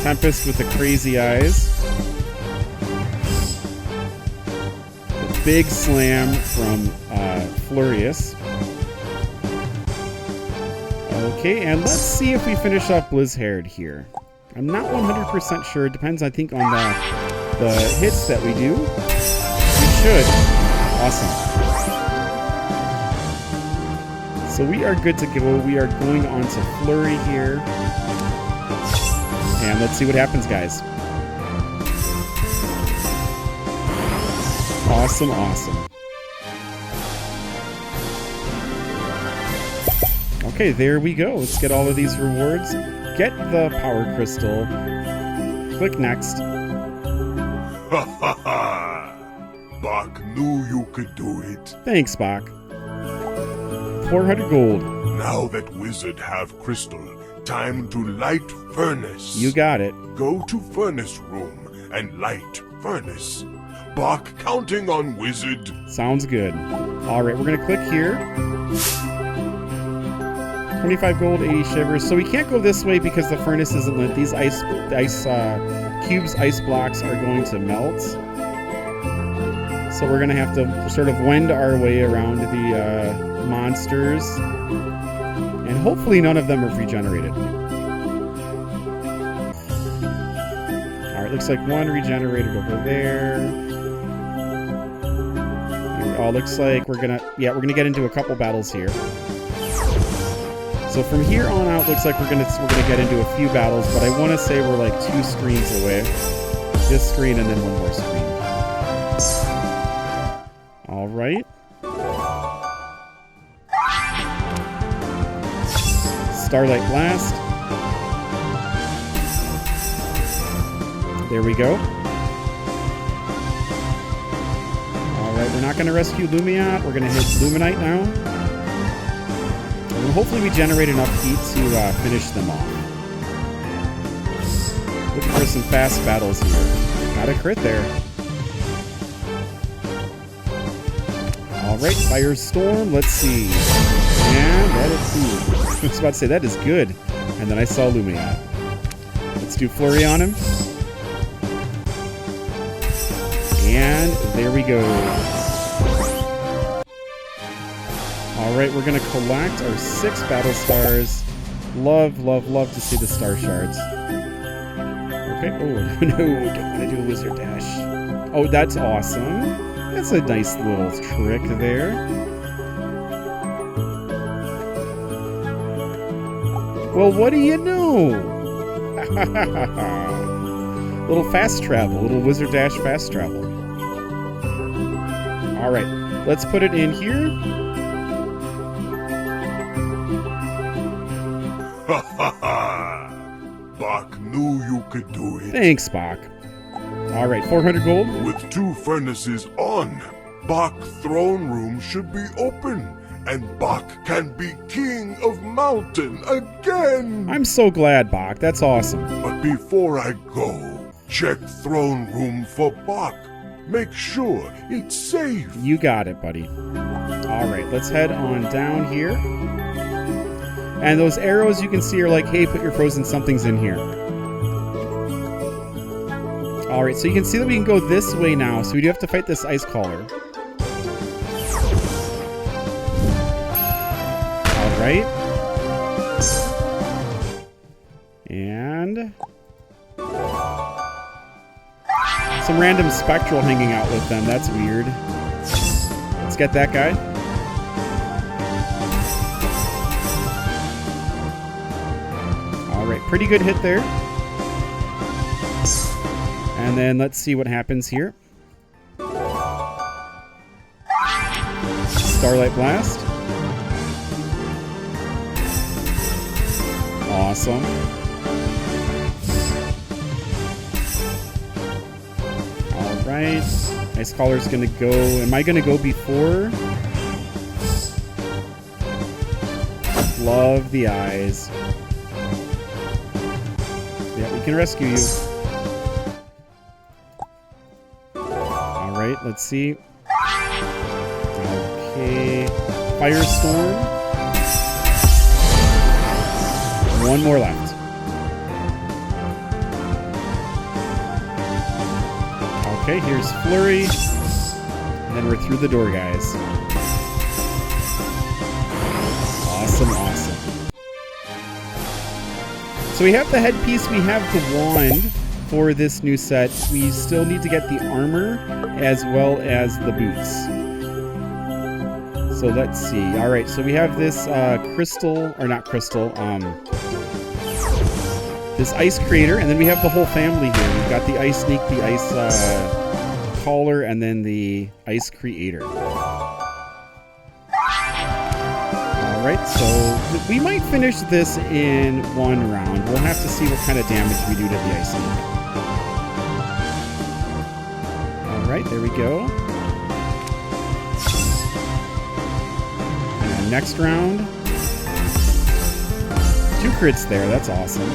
Tempest with the crazy eyes. big slam from Flurious. Okay, and let's see if we finish off Blizzard here. I'm not 100% sure. It depends, I think, on the hits that we do. We should. Awesome. So we are good to go. We are going on to Flurry here. And let's see what happens, guys. Awesome, awesome. Okay, there we go. Let's get all of these rewards. Get the power crystal. Click next. Ha ha ha! Bach knew you could do it. Thanks, Bach. 400 gold. Now that wizard have crystal, time to light furnace. You got it. Go to furnace room and light furnace. Bach counting on wizard. Sounds good. All right, we're going to click here. 25 gold, 80 shivers. So we can't go this way because the furnace isn't lit. These ice cubes, ice blocks are going to melt. So we're going to have to sort of wend our way around the monsters. And hopefully none of them have regenerated. All right, looks like one regenerated over there. Oh, looks like we're gonna get into a couple battles here. So from here on out, looks like we're gonna get into a few battles, but I want to say we're like 2 screens away. This screen and then one more screen. All right. Starlight Blast. There we go. All right, we're not going to rescue Lumiat. We're going to hit Luminite now. And hopefully we generate enough heat to finish them off. Looking for some fast battles here. Got a crit there. All right, Firestorm. Let's see. And that is good. I was about to say, that is good. And then I saw Lumiat. Let's do Flurry on him. And there we go. Alright, we're going to collect our 6 battle stars. Love, love, love to see the star shards. Okay, oh, no, don't want to do a wizard dash. Oh, that's awesome. That's a nice little trick there. Well, what do you know? Little fast travel, little wizard dash fast travel. All right, let's put it in here. Ha ha ha! Bach knew you could do it. Thanks, Bach. All right, 400 gold. With 2 furnaces on, Bach throne room should be open, and Bach can be king of mountain again. I'm so glad, Bach. That's awesome. But before I go, check throne room for Bach. Make sure it's safe. You got it, buddy. All right, let's head on down here. And those arrows you can see are like, hey, put your frozen somethings in here. All right, so you can see that we can go this way now. So we do have to fight this ice caller. All right. And some random spectral hanging out with them. That's weird. Let's get that guy. All right, pretty good hit there. And then let's see what happens here. Starlight Blast. Awesome. Alright. Ice Caller's gonna go. Am I gonna go before? Love the eyes. Yeah, we can rescue you. Alright, let's see. Okay. Firestorm. One more left. Okay, here's Flurry. then we're through the door, guys. Awesome, awesome. So we have the headpiece, we have the wand for this new set. We still need to get the armor as well as the boots. So let's see. All right, so we have this crystal, or not crystal, this ice creator, and then we have the whole family here. We've got the ice sneak, the ice collar, and then the ice creator. All right, so we might finish this in one round. We'll have to see what kind of damage we do to the ice sneak. All right, there we go. And next round. 2 crits there, that's awesome.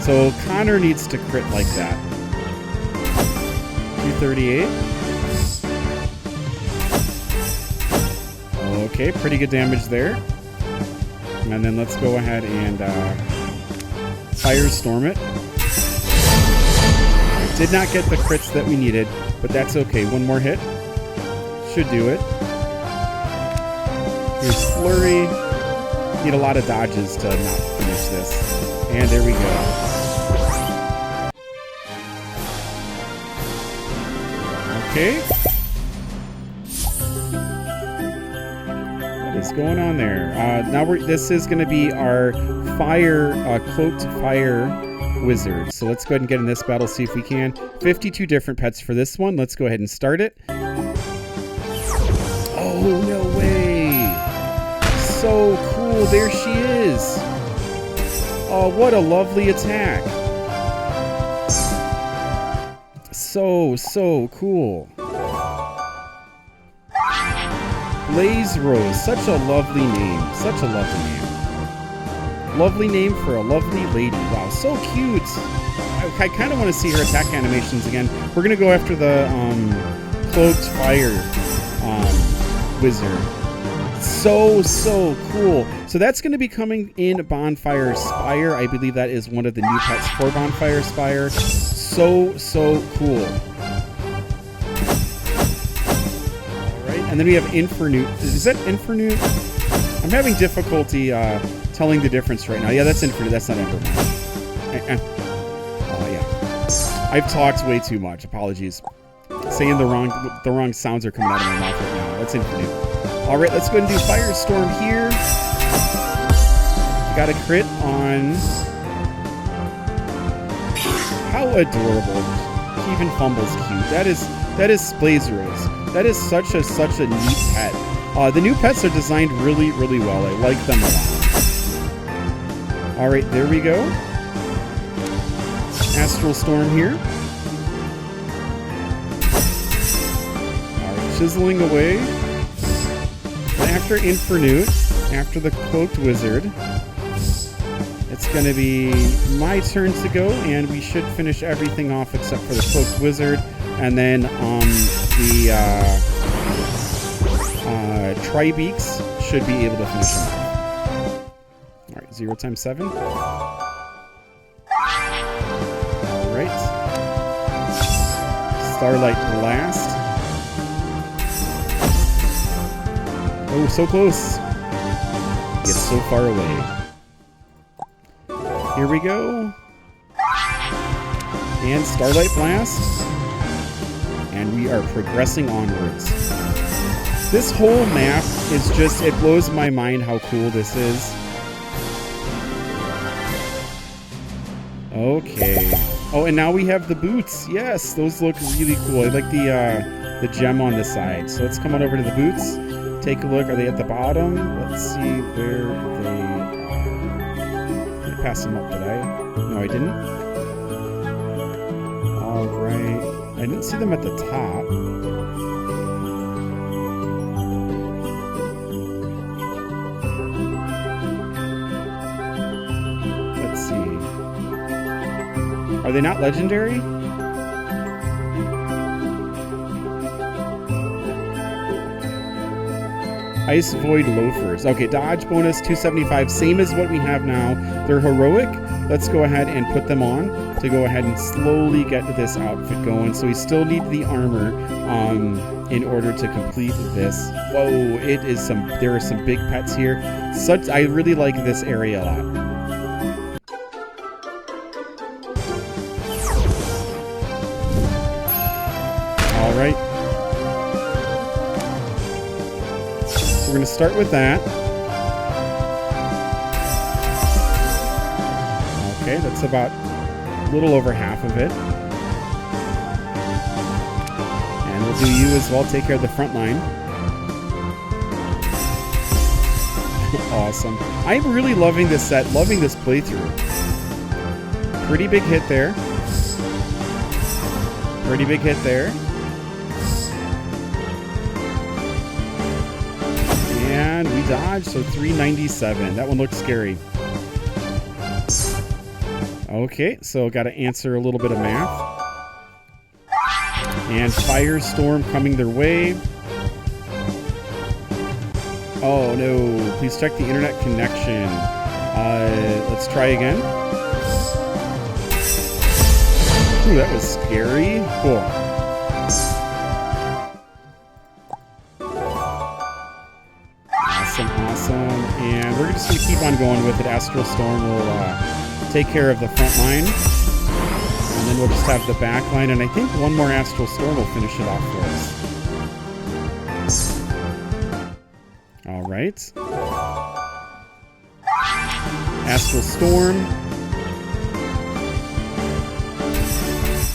So Connor needs to crit like that. 238. Okay, pretty good damage there. And then let's go ahead and Firestorm it. Did not get the crits that we needed, but that's okay. One more hit. Should do it. Here's Flurry. Need a lot of dodges to not finish this. And there we go. Okay. What is going on there? Now this is going to be our cloaked fire wizard. So let's go ahead and get in this battle, see if we can. 52 different pets for this one. Let's go ahead and start it. Oh, no way. So cool. There she is. Oh, what a lovely attack. So cool. Blaze Rose, such a lovely name. Such a lovely name. Lovely name for a lovely lady. Wow, so cute. I kind of want to see her attack animations again. We're going to go after the cloaked fire wizard. So cool. So that's going to be coming in Bonfire Spire. I believe that is one of the new pets for Bonfire Spire. So cool. Alright, and then we have Infernute. Is that Infernute? I'm having difficulty telling the difference right now. Yeah, that's Infernute. That's not Embermine. Oh, yeah. I've talked way too much. Apologies. Saying the wrong sounds are coming out of my mouth right now. That's Infernute. Alright, let's go ahead and do Firestorm here. Got a crit on... How adorable. He even fumbles cute. That is Blaze Rose. That is such a neat pet. The new pets are designed really well. I like them a lot. Alright, there we go. Astral Storm here. Alright, chiseling away. After Infernute, after the Cloaked Wizard, it's going to be my turn to go, and we should finish everything off except for the Cloaked Wizard, and then the Tribeaks should be able to finish him off. Alright, 0 times 7. Alright. Starlight Blast. Oh, so close. Get so far away. Here we go. And Starlight Blast. And we are progressing onwards. This whole map is just, it blows my mind how cool this is. Okay. Oh, and now we have the boots. Yes, those look really cool. I like the gem on the side. So let's come on over to the boots. Take a look. Are they at the bottom? Let's see where they are. Did I pass them up, did I? No, I didn't. Alright. I didn't see them at the top. Let's see. Are they not legendary? Ice Void Loafers. Okay, dodge bonus 275, same as what we have now. They're heroic, let's go ahead and put them on to go ahead and slowly get this outfit going. So we still need the armor in order to complete this. Whoa, there are some big pets here. I really like this area a lot. All right. So we're going to start with that. Okay, that's about a little over half of it. And we'll do you as well. Take care of the front line. Awesome. I'm really loving this set, loving this playthrough. Pretty big hit there. Pretty big hit there. And we dodged, so 397. That one looked scary. Okay, so got to answer a little bit of math. And Firestorm coming their way. Oh no, please check the internet connection. Let's try again. Ooh, that was scary. Cool. Awesome. And we're just going to keep on going with it. Astral Storm will take care of the front line. And then we'll just have the back line. And I think one more Astral Storm will finish it off for us. All right. Astral Storm.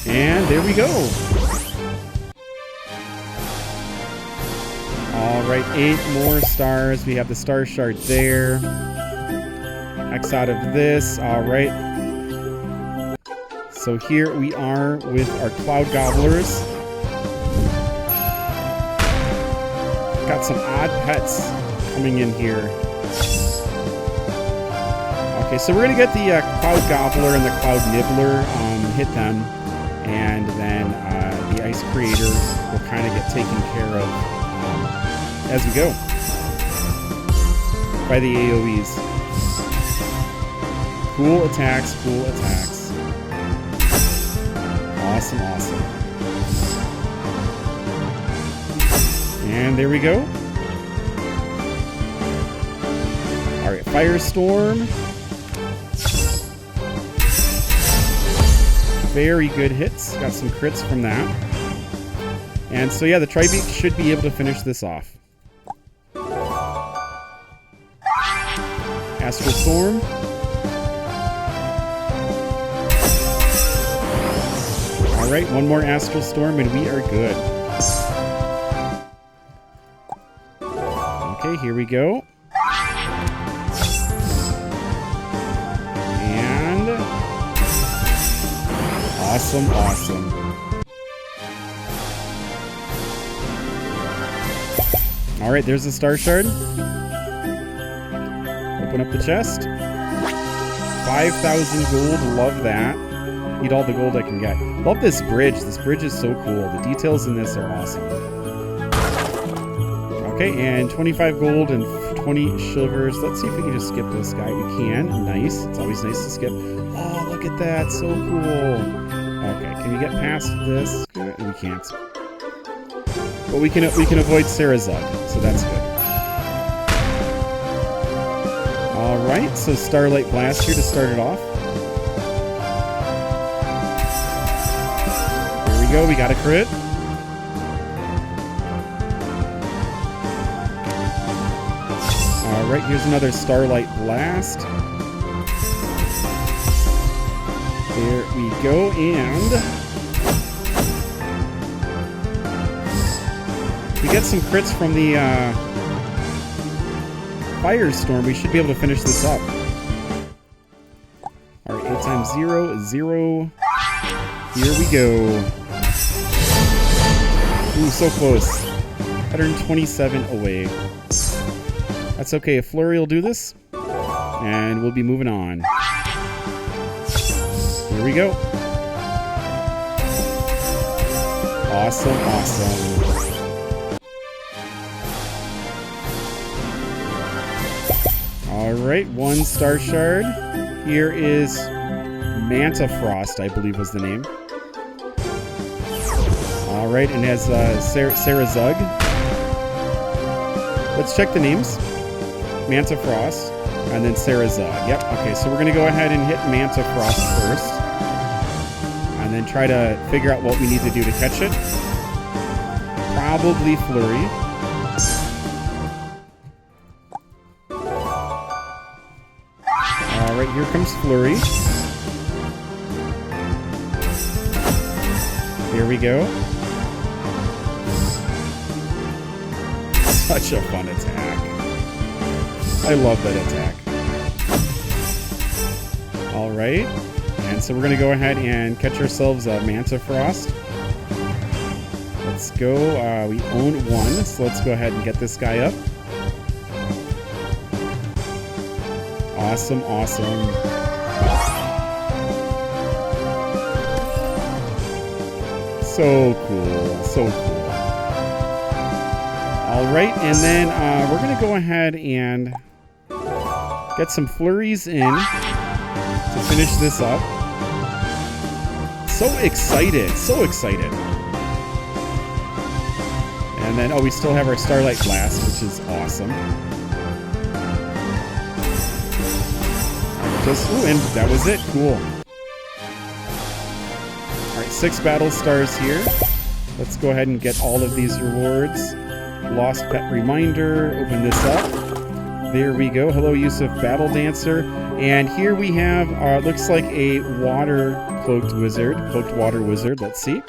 And there we go. All right, 8 more stars. We have the star shard there. X out of this. All right. So here we are with our Cloud Gobblers. Got some odd pets coming in here. Okay, so we're going to get the Cloud Gobbler and the Cloud Nibbler, hit them, and then the Ice Creator will kind of get taken care of as we go by the AoEs. Cool attacks. Awesome. And there we go. All right, Firestorm. Very good hits. Got some crits from that. And so yeah, the Tribeak should be able to finish this off. Astral Storm. All right, one more Astral Storm and we are good. Okay, here we go. And awesome. All right, there's the Star Shard. Open up the chest. 5,000 gold. Love that. Need all the gold I can get. Love this bridge. This bridge is so cool. The details in this are awesome. Okay, and 25 gold and 20 shivers. Let's see if we can just skip this guy. We can. Nice. It's always nice to skip. Oh, look at that. So cool. Okay, can we get past this? We can't. But we can avoid Sarazug, so that's good. All right, so Starlight Blast here to start it off. Here we go. We got a crit. All right, here's another Starlight Blast. There we go, and we get some crits from the Firestorm. We should be able to finish this up. All right, 8 times 0 is 0. Here we go. Ooh, so close. 127 away. That's okay. A flurry will do this, and we'll be moving on. Here we go. Awesome. All right, 1 Star Shard. Here is Manta Frost, I believe was the name. All right, and has Sarah Zug. Let's check the names. Manta Frost, and then Sarah Zug. Yep, okay, so we're going to go ahead and hit Manta Frost first. And then try to figure out what we need to do to catch it. Probably Flurry. All right, here comes Flurry. Here we go. Such a fun attack. I love that attack. All right. And so we're going to go ahead and catch ourselves a Manta Frost. Let's go. We own one, so let's go ahead and get this guy up. Awesome, awesome. So cool, so cool. All right, and then we're going to go ahead and get some flurries in to finish this up. So excited, so excited. And then, oh, we still have our Starlight Blast, which is awesome. Ooh, and that was it. Cool. All right, 6 battle stars here. Let's go ahead and get all of these rewards. Lost Pet Reminder. Open this up. There we go. Hello, Yusuf Battle Dancer. And here we have, looks like a water cloaked wizard. Cloaked water wizard. Let's see.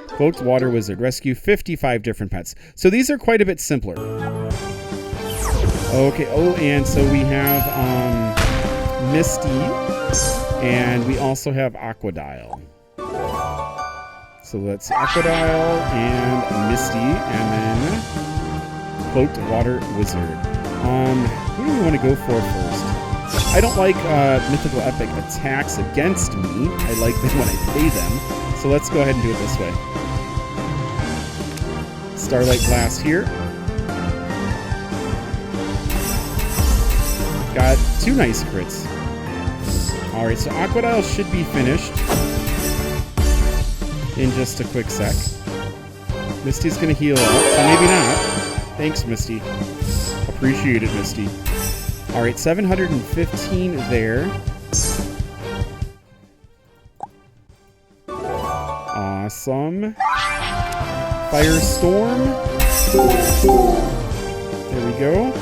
Cloaked water wizard. Rescue 55 different pets. So these are quite a bit simpler. Okay. Oh, and so we have Misty. And we also have Aquadile. So let's Aquadile and Misty. And then Cloaked water wizard. Who do we want to go for first? I don't like Mythical Epic attacks against me. I like them when I play them. So let's go ahead and do it this way. Starlight Blast here. Got 2 nice crits. Alright, so Aquadile should be finished in just a quick sec. Misty's going to heal up, so maybe not. Thanks, Misty. Appreciate it, Misty. Alright, 715 there. Awesome. Firestorm. There we go.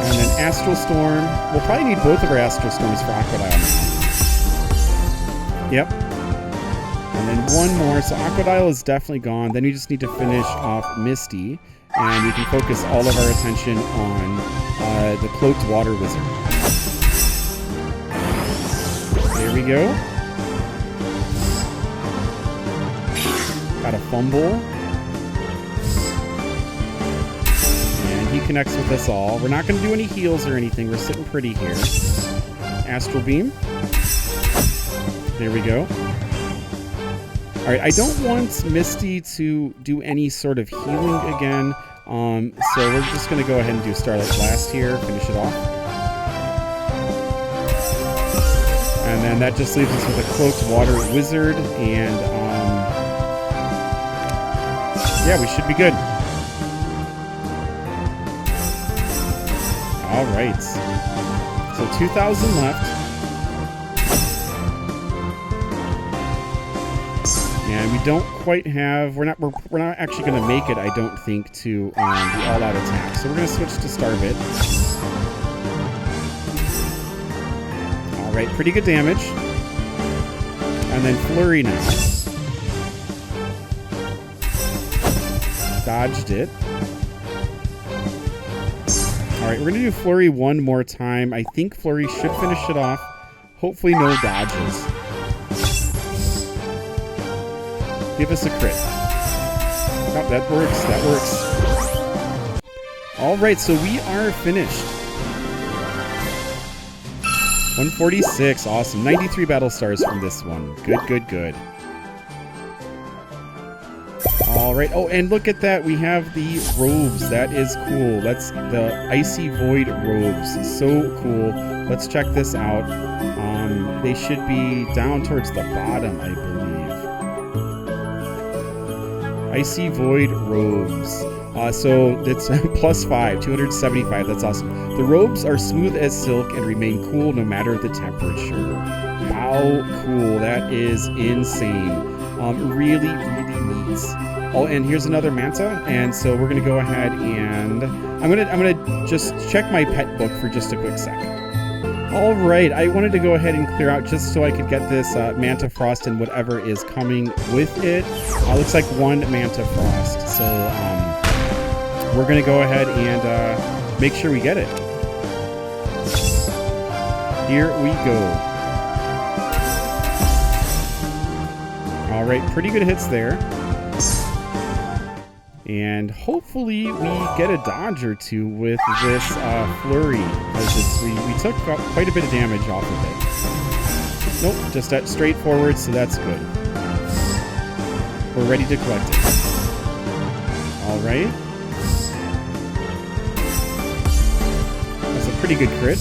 And then Astral Storm. We'll probably need both of our Astral Storms for Aquadile now. Yep. And then one more. So Aquadile is definitely gone. Then we just need to finish off Misty. And we can focus all of our attention on the Cloaked Water Wizard. There we go. Got a fumble. And he connects with us all. We're not going to do any heals or anything. We're sitting pretty here. Astral Beam. There we go. Alright, I don't want Misty to do any sort of healing again. So we're just going to go ahead and do Starlight Blast here. Finish it off. And then that just leaves us with a Cloaked Water Wizard. And yeah, we should be good. Alright. So 2,000 left. And we don't quite have, we're not actually going to make it, I don't think, to the all-out attack. So we're going to switch to Starbit. Alright, pretty good damage. And then Flurry now. Dodged it. Alright, we're going to do Flurry one more time. I think Flurry should finish it off. Hopefully no dodges. Give us a crit. Oh, that works. That works. All right, so we are finished. 146. Awesome. 93 battle stars from this one. Good, good, good. All right. Oh, and look at that. We have the robes. That is cool. That's the Icy Void robes. So cool. Let's check this out. they should be down towards the bottom, I believe. Icy Void robes. So it's +5, 275. That's awesome. The robes are smooth as silk and remain cool no matter the temperature. How cool. That is insane. Really, really neat. Oh, and here's another manta. And so we're gonna go ahead and I'm gonna just check my pet book for just a quick sec. All right, I wanted to go ahead and clear out just so I could get this Manta Frost and whatever is coming with it. Looks like one Manta Frost. So we're going to go ahead and make sure we get it. Here we go. All right, pretty good hits there. And hopefully we get a dodge or two with this flurry, because we took quite a bit of damage off of it. Nope, just that straightforward, so that's good. We're ready to collect it. All right. That's a pretty good crit.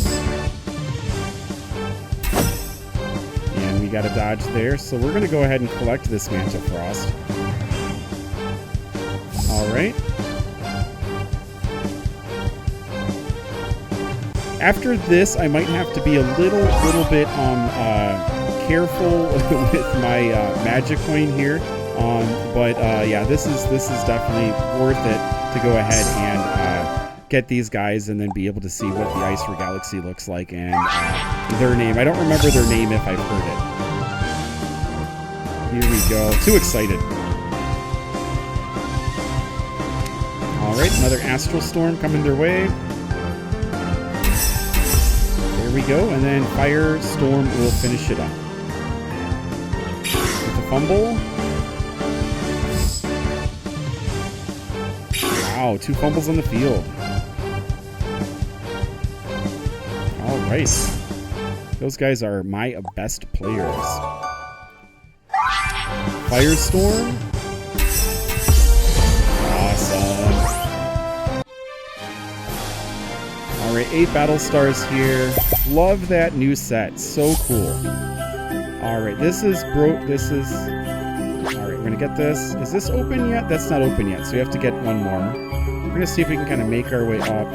And we got a dodge there, so we're going to go ahead and collect this Manta Frost. Alright. After this, I might have to be a little bit careful with my magic coin here. But yeah, this is definitely worth it to go ahead and get these guys and then be able to see what the Ice Wyrm Galaxy looks like and their name. I don't remember their name if I've heard it. Here we go. Too excited. Alright, another Astral Storm coming their way. There we go, and then Firestorm will finish it up. With a fumble. Wow, 2 fumbles on the field. Alright. Those guys are my best players. Firestorm. Awesome. Alright, 8 battle stars here. Love that new set. So cool. Alright, this is... Alright, we're gonna get this. Is this open yet? That's not open yet, so we have to get one more. We're gonna see if we can kind of make our way up.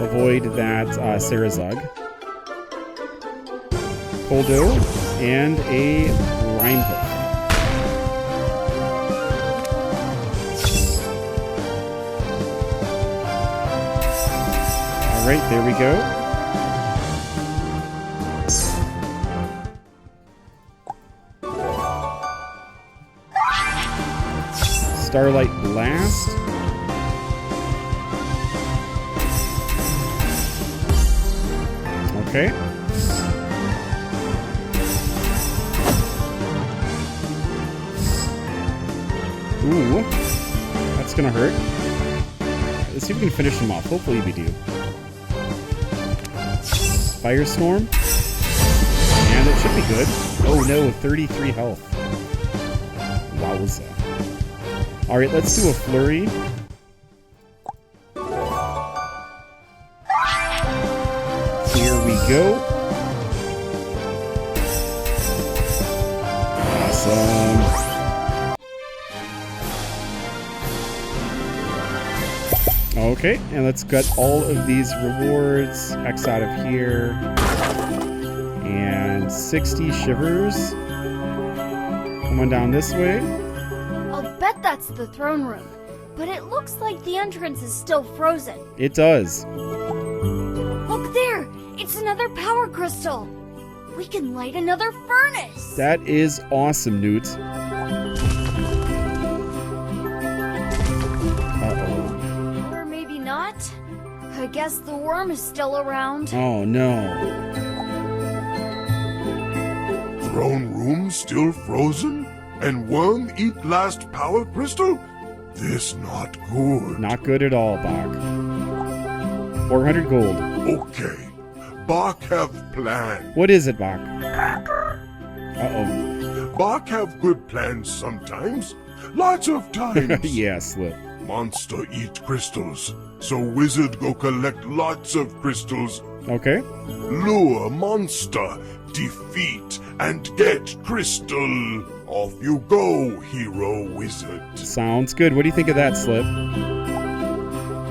Avoid that Sarazug. Poldo. And a Rhymehoof. Alright, there we go. Starlight Blast. Okay. Ooh, that's gonna hurt. Right, let's see if we can finish him off. Hopefully we do. Firestorm. And it should be good. Oh no, 33 health. Wowza. Alright, let's do a flurry. Here we go. Awesome. Okay, and let's get all of these rewards. X out of here. And 60 shivers. Come on down this way. I'll bet that's the throne room, but it looks like the entrance is still frozen. It does. Look there! It's another power crystal! We can light another furnace! That is awesome, Newt. Uh-oh. Or maybe not. I guess the worm is still around. Oh, no. Throne room still frozen? And worm eat last power crystal? This not good. Not good at all, Bach. 400 gold. Okay. Bach have plan. What is it, Bach? Uh-oh. Bach have good plans sometimes. Lots of times. Yeah, Slip. Monster eat crystals. So wizard go collect lots of crystals Okay. Lure monster, defeat, and get crystal. Off you go, hero wizard. Sounds good. What do you think of that, Slip?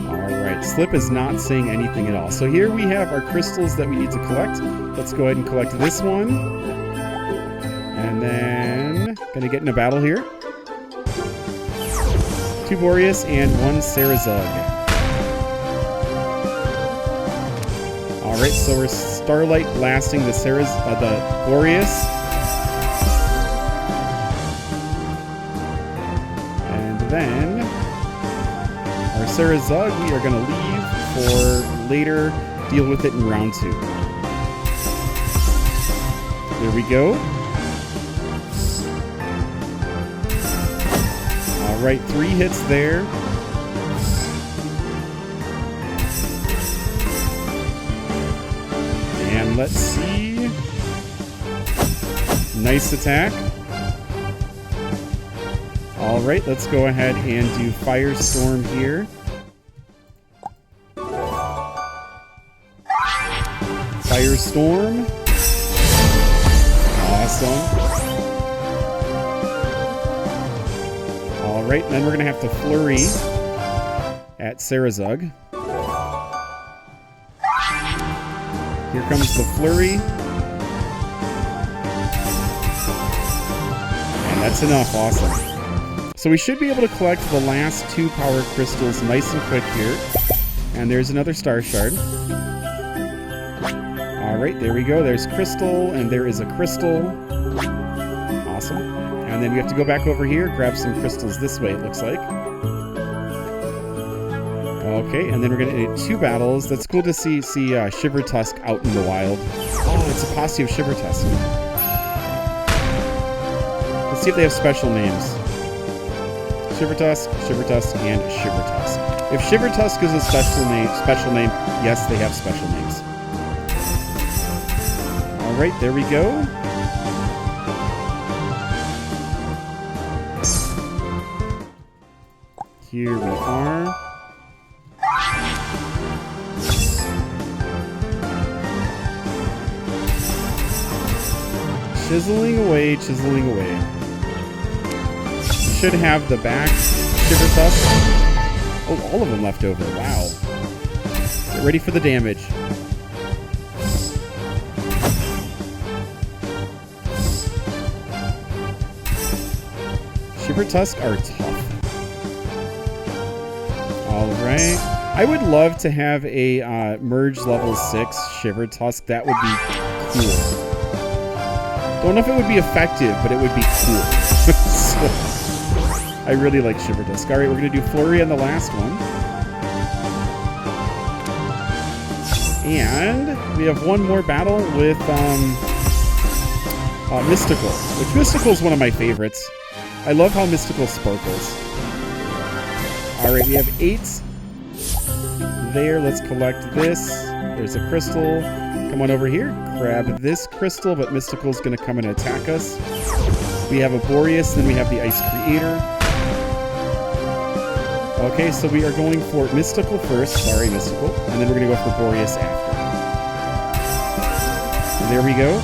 Alright, Slip is not saying anything at all. So here we have our crystals that we need to collect. Let's go ahead and collect this one. And then, gonna get in a battle here. 2 Boreas and 1 Sarazug. Alright, so we're Starlight blasting the Boreas. And then our Sarazug we are going to leave for later, deal with it in round 2. There we go. Alright, 3 hits there. And let's see. Nice attack. Alright, let's go ahead and do Firestorm here. Firestorm. Awesome. Alright, then we're going to have to Flurry at Sarazug. Here comes the Flurry. And that's enough. Awesome. So we should be able to collect the last 2 power crystals nice and quick here. And there's another Star Shard. Alright, there we go. There's Crystal, and there is a Crystal. Awesome. And then we have to go back over here, grab some crystals this way, it looks like. Okay, and then we're going to do 2 battles. That's cool to see Shivertusk out in the wild. Oh, it's a posse of Shivertusk. Let's see if they have special names. Shivertusk, Shivertusk, and Shivertusk. If Shivertusk is a special name, yes, they have special names. Alright, there we go. Here we are. Chiseling away, chiseling away. Should have the back Shivertusk. Oh, all of them left over. Wow. Get ready for the damage. Shivertusk are tough. Alright. I would love to have a merge level 6 Shivertusk. That would be cool. Don't know if it would be effective, but it would be cool. So, I really like Shivertusk. Alright, we're going to do Flurry on the last one. And we have one more battle with Mystical. Which Mystical is one of my favorites. I love how Mystical sparkles. Alright, we have 8 there. Let's collect this. There's a crystal. Come on over here. Grab this crystal, but Mystical's going to come and attack us. We have a Boreas, then we have the Ice Creator. Okay, so we are going for Mystical first. Sorry, Mystical. And then we're going to go for Boreas after. And there we go.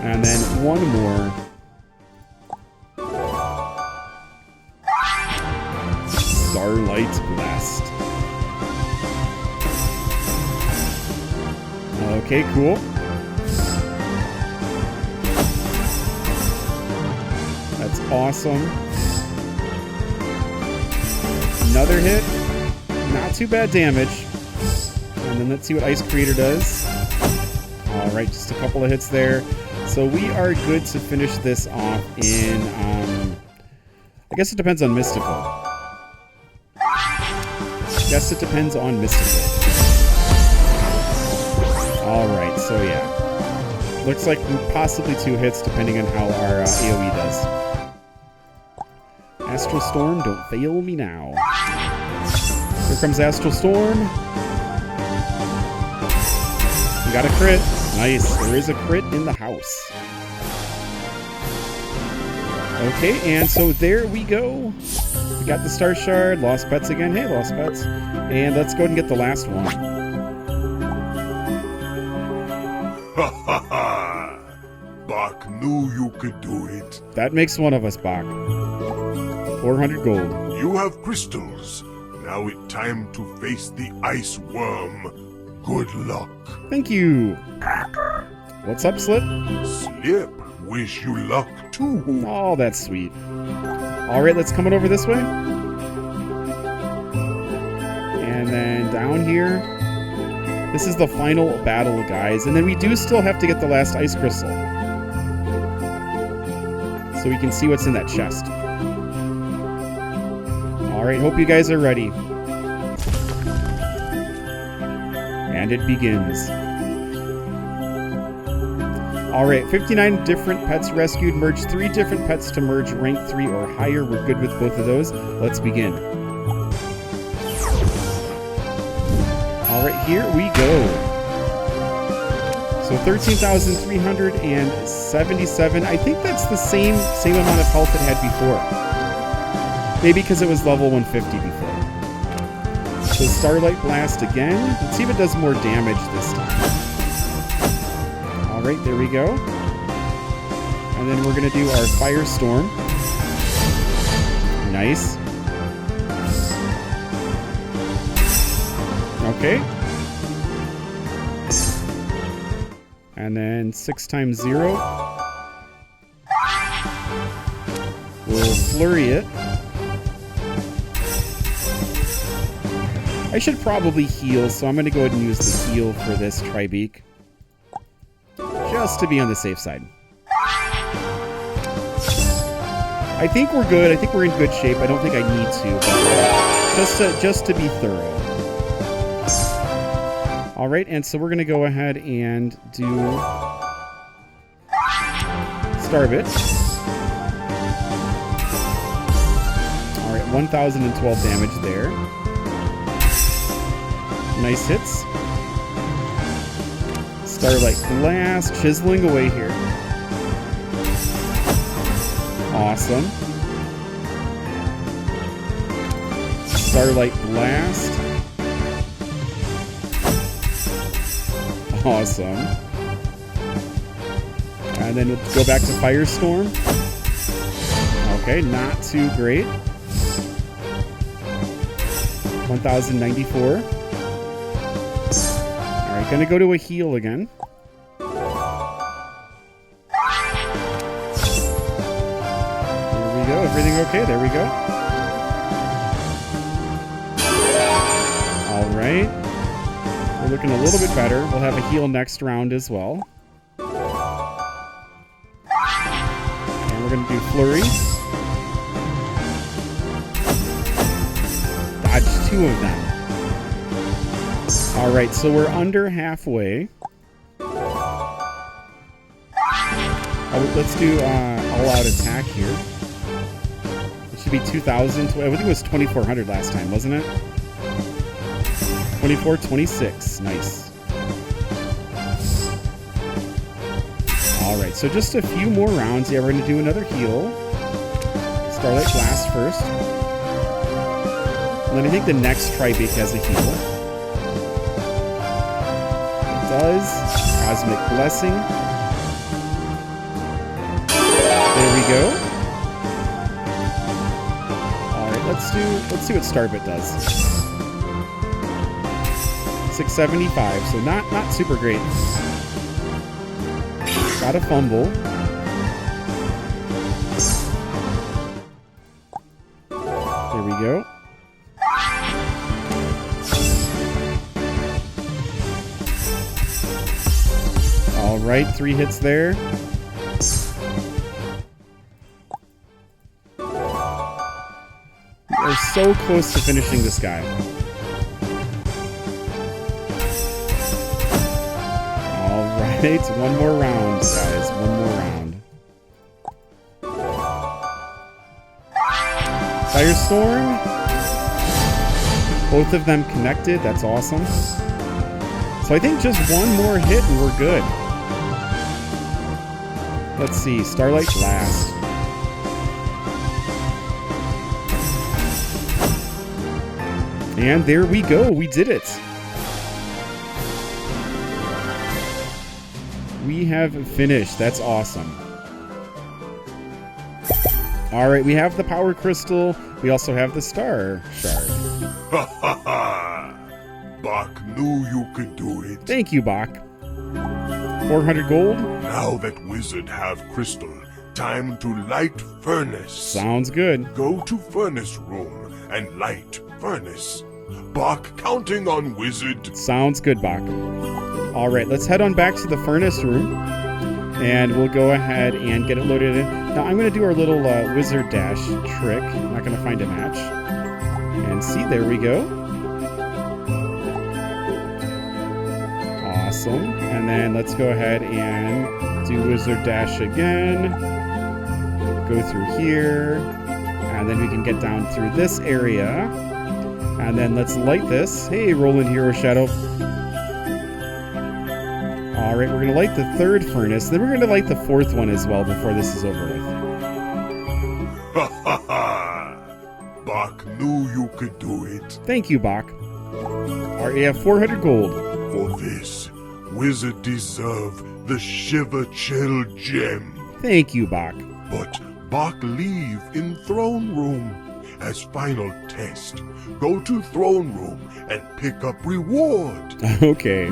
And then one more. Starlight Blast. Okay, cool. That's awesome. Another hit. Not too bad damage. And then let's see what Ice Creator does. Alright, just a couple of hits there. So we are good to finish this off in, I guess it depends on Mystical. Guess it depends on Mystical. Alright, so yeah. Looks like possibly 2 hits depending on how our AoE does. Astral Storm, don't fail me now. Here comes Astral Storm. We got a crit. Nice, there is a crit in the house. Okay, and so there we go. We got the Star Shard, Lost Pets again. Hey, Lost Pets. And let's go ahead and get the last one. Ha ha ha! Bach knew you could do it. That makes one of us, Bach. 400 gold. You have crystals. Now it's time to face the Ice Wyrm. Good luck. Thank you. What's up, Slip? Slip, wish you luck too. Oh, that's sweet. All right, let's come on over this way. And then down here. This is the final battle, guys. And then we do still have to get the last ice crystal. So we can see what's in that chest. Alright, hope you guys are ready. And it begins. Alright, 59 different pets rescued. Merge 3 different pets to merge rank 3 or higher. We're good with both of those. Let's begin. Alright, here we go. So 13,377. I think that's the same amount of health it had before. Maybe because it was level 150 before. So Starlight Blast again. Let's see if it does more damage this time. Alright, there we go. And then we're going to do our Firestorm. Nice. Okay. And then 6 times 0. We'll flurry it. I should probably heal, so I'm going to go ahead and use the heal for this Tribeak. Just to be on the safe side. I think we're good. I think we're in good shape. I don't think I need to, but just to be thorough. All right, and so we're going to go ahead and do Starbit. All right, 1,012 damage there. Nice hits. Starlight Blast, chiseling away here. Awesome. Starlight Blast. Awesome. And then we'll go back to Firestorm. Okay, not too great. 1,094. Alright, gonna go to a heal again. There we go. Everything okay? There we go. Alright. We're looking a little bit better. We'll have a heal next round as well. And we're going to do Flurry. Dodge 2 of them. Alright, so we're under halfway. Let's do all-out attack here. It should be 2,000. I think it was 2,400 last time, wasn't it? 24, 26. Nice. Alright, so just a few more rounds. Yeah, we're going to do another heal. Starlight Blast first. And then I think the next Tribeak has a heal. It does. Cosmic Blessing. There we go. Alright, let's see what Starbit does. 675, so not super great. Got a fumble. There we go. All right, 3 hits there. We are so close to finishing this guy. Alright, one more round, guys. One more round. Firestorm. Both of them connected. That's awesome. So I think just one more hit and we're good. Let's see. Starlight Blast. And there we go. We did it. We have finished. That's awesome. All right, we have the power crystal. We also have the star shard. Ha ha ha! Bach knew you could do it. Thank you, Bach. 400 gold. Now that wizard have crystal, time to light furnace. Sounds good. Go to furnace room and light furnace. Bach counting on wizard. Sounds good, Bach. All right, let's head on back to the furnace room, and we'll go ahead and get it loaded in. Now, I'm going to do our little wizard dash trick. I'm not going to find a match. And see, there we go. Awesome. And then let's go ahead and do wizard dash again. Go through here, and then we can get down through this area. And then let's light this. Hey, Roland Hero Shadow. All right, we're going to light the third furnace. Then we're going to light the fourth one as well before this is over with. Ha ha ha! Bach knew you could do it. Thank you, Bach. All right, you have 400 gold. For this, wizard deserve the Shiverchill gem. Thank you, Bach. But Bach leave in throne room as final test. Go to throne room and pick up reward. Okay.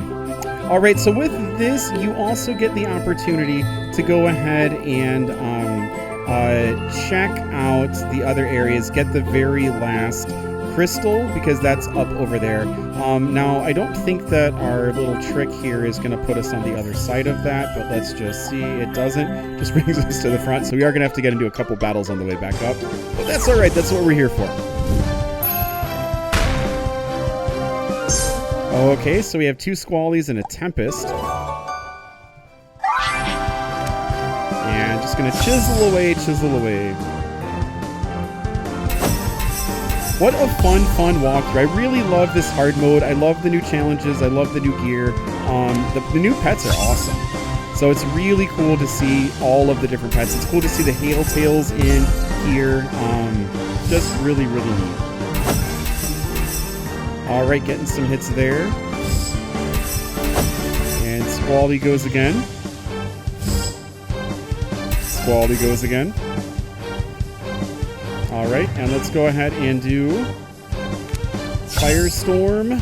All right, so with this, you also get the opportunity to go ahead and check out the other areas, get the very last crystal, because that's up over there. Now, I don't think that our little trick here is going to put us on the other side of that, but let's just see. It doesn't. Just brings us to the front, so we are going to have to get into a couple battles on the way back up. But that's all right. That's what we're here for. Okay, so we have 2 Squallies and a Tempest. And just going to chisel away, chisel away. What a fun walkthrough. I really love this hard mode. I love the new challenges. I love the new gear. The new pets are awesome. So it's really cool to see all of the different pets. It's cool to see the Hail Tails in here. Just really, really neat. All right, getting some hits there. And Squally goes again. Squally goes again. All right, and let's go ahead and do Firestorm.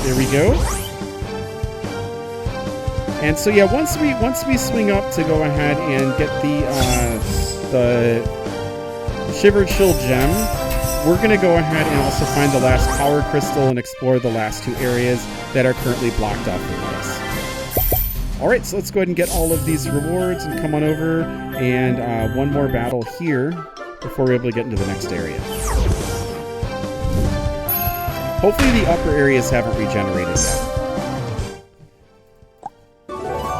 There we go. And so yeah, once we swing up to go ahead and get the Shiverchill gem, we're going to go ahead and also find the last power crystal and explore the last 2 areas that are currently blocked off for us. All right, so let's go ahead and get all of these rewards and come on over, and one more battle here before we're able to get into the next area. Hopefully the upper areas haven't regenerated yet.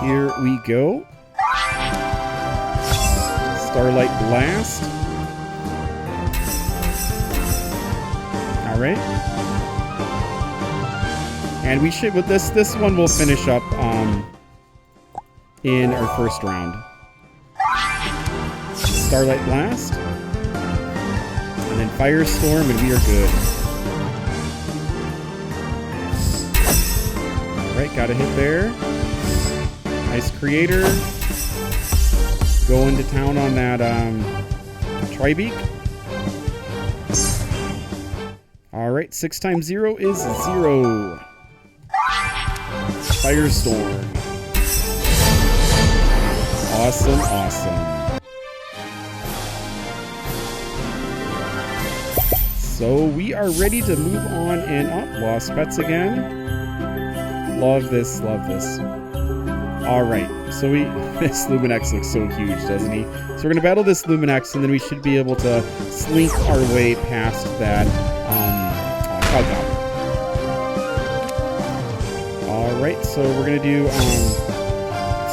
Here we go. Starlight Blast. All right. And we should, with this one we'll finish up in our first round. Starlight Blast. And then Firestorm, and we are good. Alright, got a hit there. Ice Creator. Going to town on that Tribeak. Alright, 6 times 0 is 0. Firestorm. Awesome, awesome. So we are ready to move on and up. Lost pets again. Love this, love this. Alright, so this Luminex looks so huge, doesn't he? So we're going to battle this Luminex, and then we should be able to slink our way past that Cloud Goblin. Alright, so we're going to do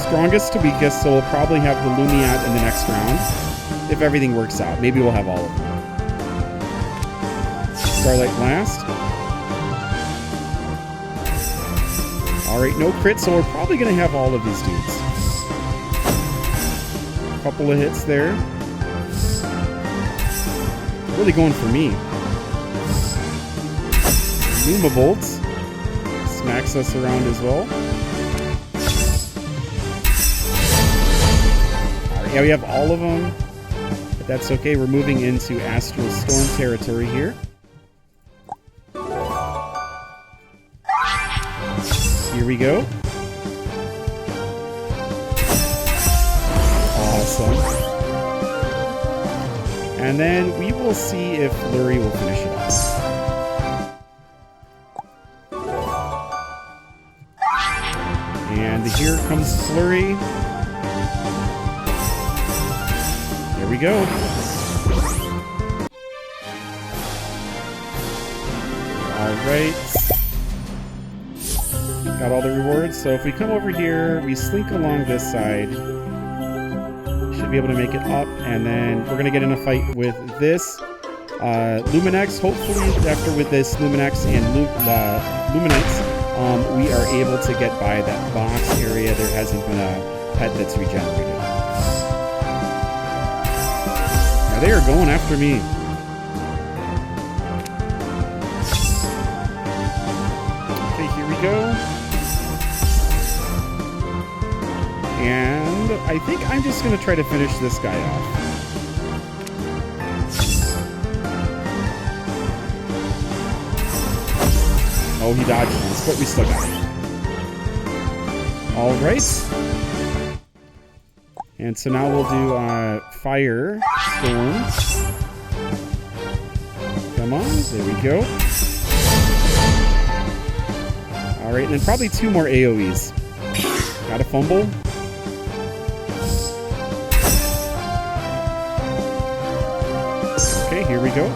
strongest to weakest, so we'll probably have the Lumiat in the next round. If everything works out. Maybe we'll have all of them. Starlight Blast. Alright, no crit, so we're probably going to have all of these dudes. Couple of hits there. Really going for me. Lumabolt smacks us around as well. Yeah, we have all of them. But that's okay. We're moving into Astral Storm territory here. Here we go. Awesome. And then we will see if Flurry will finish it off. And here comes Flurry. There we go. Alright. Got all the rewards. So if we come over here, we slink along this side. Should be able to make it up. And then we're going to get in a fight with this Luminex. Hopefully, after with this Luminex and Luminites, we are able to get by that box area. There hasn't been a pet that's regenerated. Now they are going after me. Okay, here we go. And I think I'm just going to try to finish this guy off. Oh, he dodged once, but we still got it. All right. And so now we'll do Fire Storm. Come on, there we go. All right, and then probably 2 more AoEs. Got a fumble. Okay, here we go.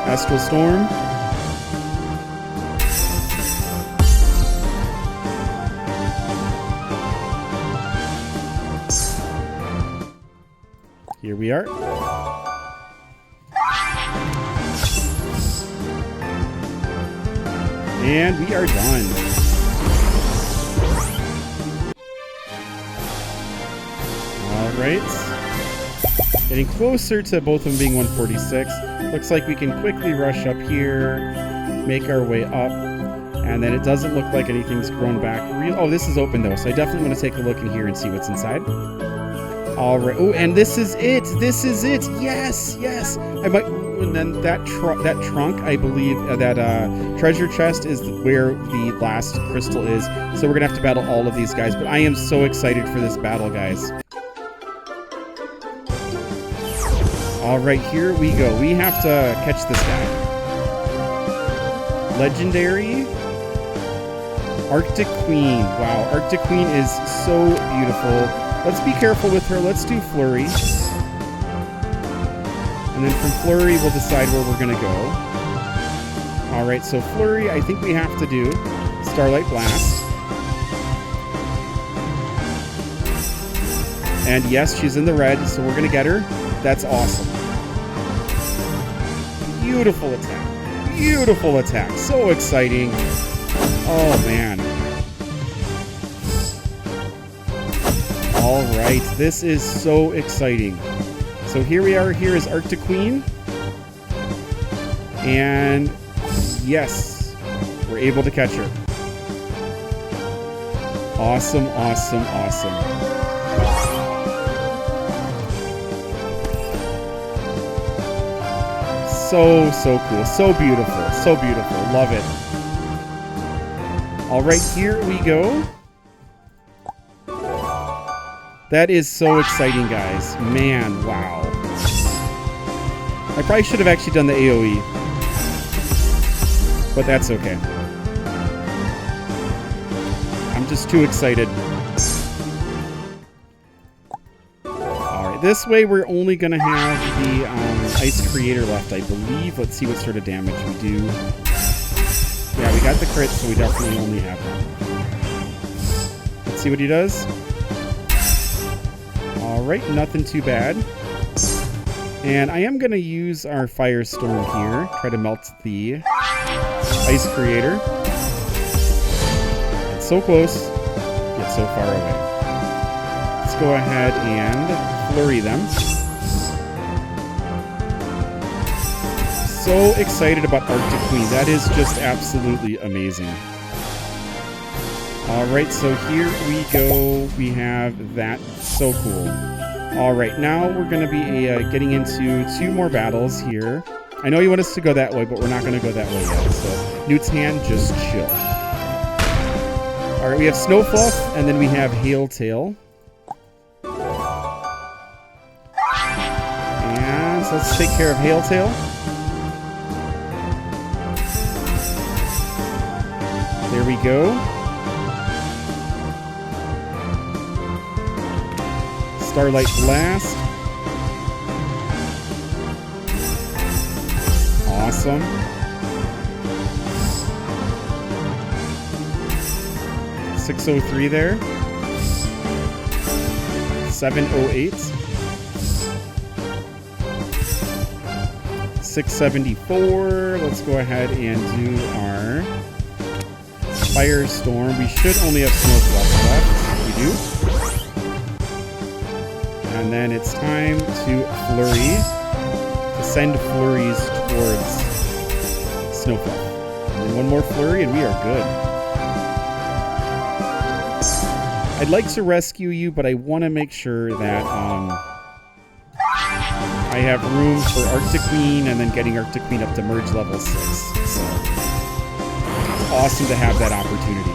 Astral Storm. Here we are. And we are done. Alright. Getting closer to both of them being 146. Looks like we can quickly rush up here, make our way up, and then it doesn't look like anything's grown back. Oh, this is open though, so I definitely want to take a look in here and see what's inside. All right. Oh, and this is it. This is it. Yes, yes. I might. And then that trunk, I believe, that treasure chest is where the last crystal is. So we're gonna have to battle all of these guys. But I am so excited for this battle, guys. All right, here we go. We have to catch this guy. Legendary Arctic Queen. Wow, Arctic Queen is so beautiful. Let's be careful with her. Let's do Flurry. And then from Flurry, we'll decide where we're going to go. All right, so Flurry, I think we have to do Starlight Blast. And yes, she's in the red, so we're going to get her. That's awesome. Beautiful attack. Beautiful attack. So exciting. Oh, man. All right, this is so exciting. So here we are. Here is Arctic Queen. And yes, we're able to catch her. Awesome, awesome, awesome. So, so cool. So beautiful. So beautiful. Love it. All right, here we go. That is so exciting, guys. Man, wow. I probably should have actually done the AoE. But that's okay. I'm just too excited. Alright, this way we're only going to have the Ice Creator left, I believe. Let's see what sort of damage we do. Yeah, we got the crit, so we definitely only have one. Let's see what he does. Alright, nothing too bad. And I am going to use our Firestorm here. Try to melt the Ice Creator. It's so close, yet so far away. Let's go ahead and flurry them. So excited about Arctic Queen. That is just absolutely amazing. Alright, so here we go. We have that. So cool. Alright, now we're going to be getting into 2 more battles here. I know you want us to go that way, but we're not going to go that way yet. So, Newt's hand, just chill. Alright, we have Snowfluff, and then we have Hailtail. And so let's take care of Hailtail. There we go. Starlight Blast. Awesome. .603 there. 708. 674. Let's go ahead and do our Firestorm. We should only have Snowfluff left. We do. And then it's time to Flurry. To send flurries towards Snowfluff. And then one more flurry and we are good. I'd like to rescue you, but I want to make sure that I have room for Arctic Queen and then getting Arctic Queen up to merge level 6. So it's awesome to have that opportunity.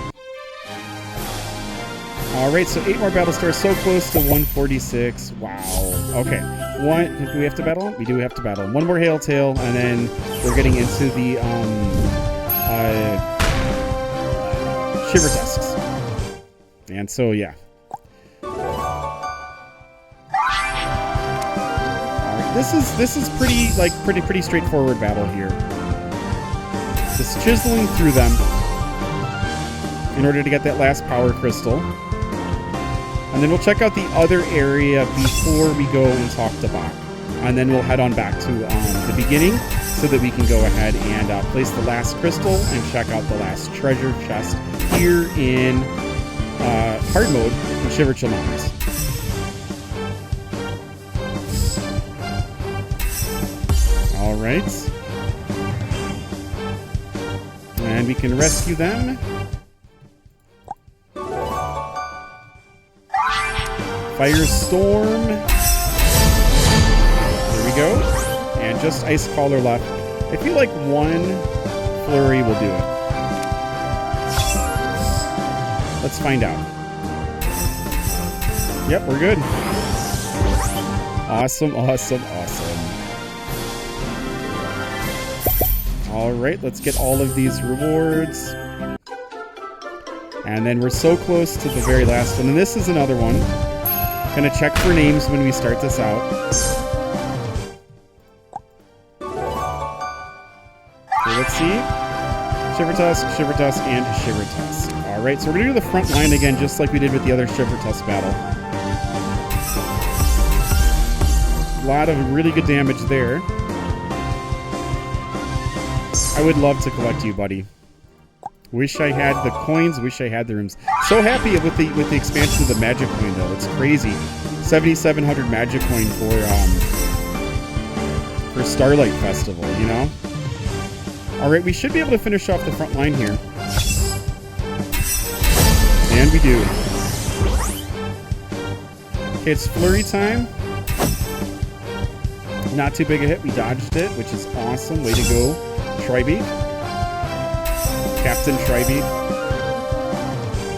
Alright, so 8 more battle stars, so close to 146. Wow. Okay. Do we have to battle? We do have to battle. 1 more Hailtail, and then we're getting into the Shivertusks. And so, yeah. Alright, this is pretty straightforward battle here. Just chiseling through them in order to get that last power crystal. And then we'll check out the other area before we go and talk to Bach. And then we'll head on back to the beginning so that we can go ahead and place the last crystal and check out the last treasure chest here in hard mode in Shiverchill Mountains. Alright. And we can rescue them. Firestorm. There we go. And just Ice Caller left. I feel like 1 flurry will do it. Let's find out. Yep, we're good. Awesome, awesome, awesome. Alright, let's get all of these rewards. And then we're so close to the very last one. And this is another one. Gonna check for names when we start this out. Okay, let's see. Shivertusk, Shivertusk, and Shivertusk. Alright, so we're gonna do the front line again, just like we did with the other Shivertusk battle. A lot of really good damage there. I would love to collect you, buddy. Wish I had the coins, wish I had the rooms. So happy with the expansion of the magic coin though. It's crazy. 7,700 magic coin for Starlight Festival, you know? Alright, we should be able to finish off the front line here. And we do. Okay, it's flurry time. Not too big a hit. We dodged it, which is awesome. Way to go, Tribeak. Captain Tribeak.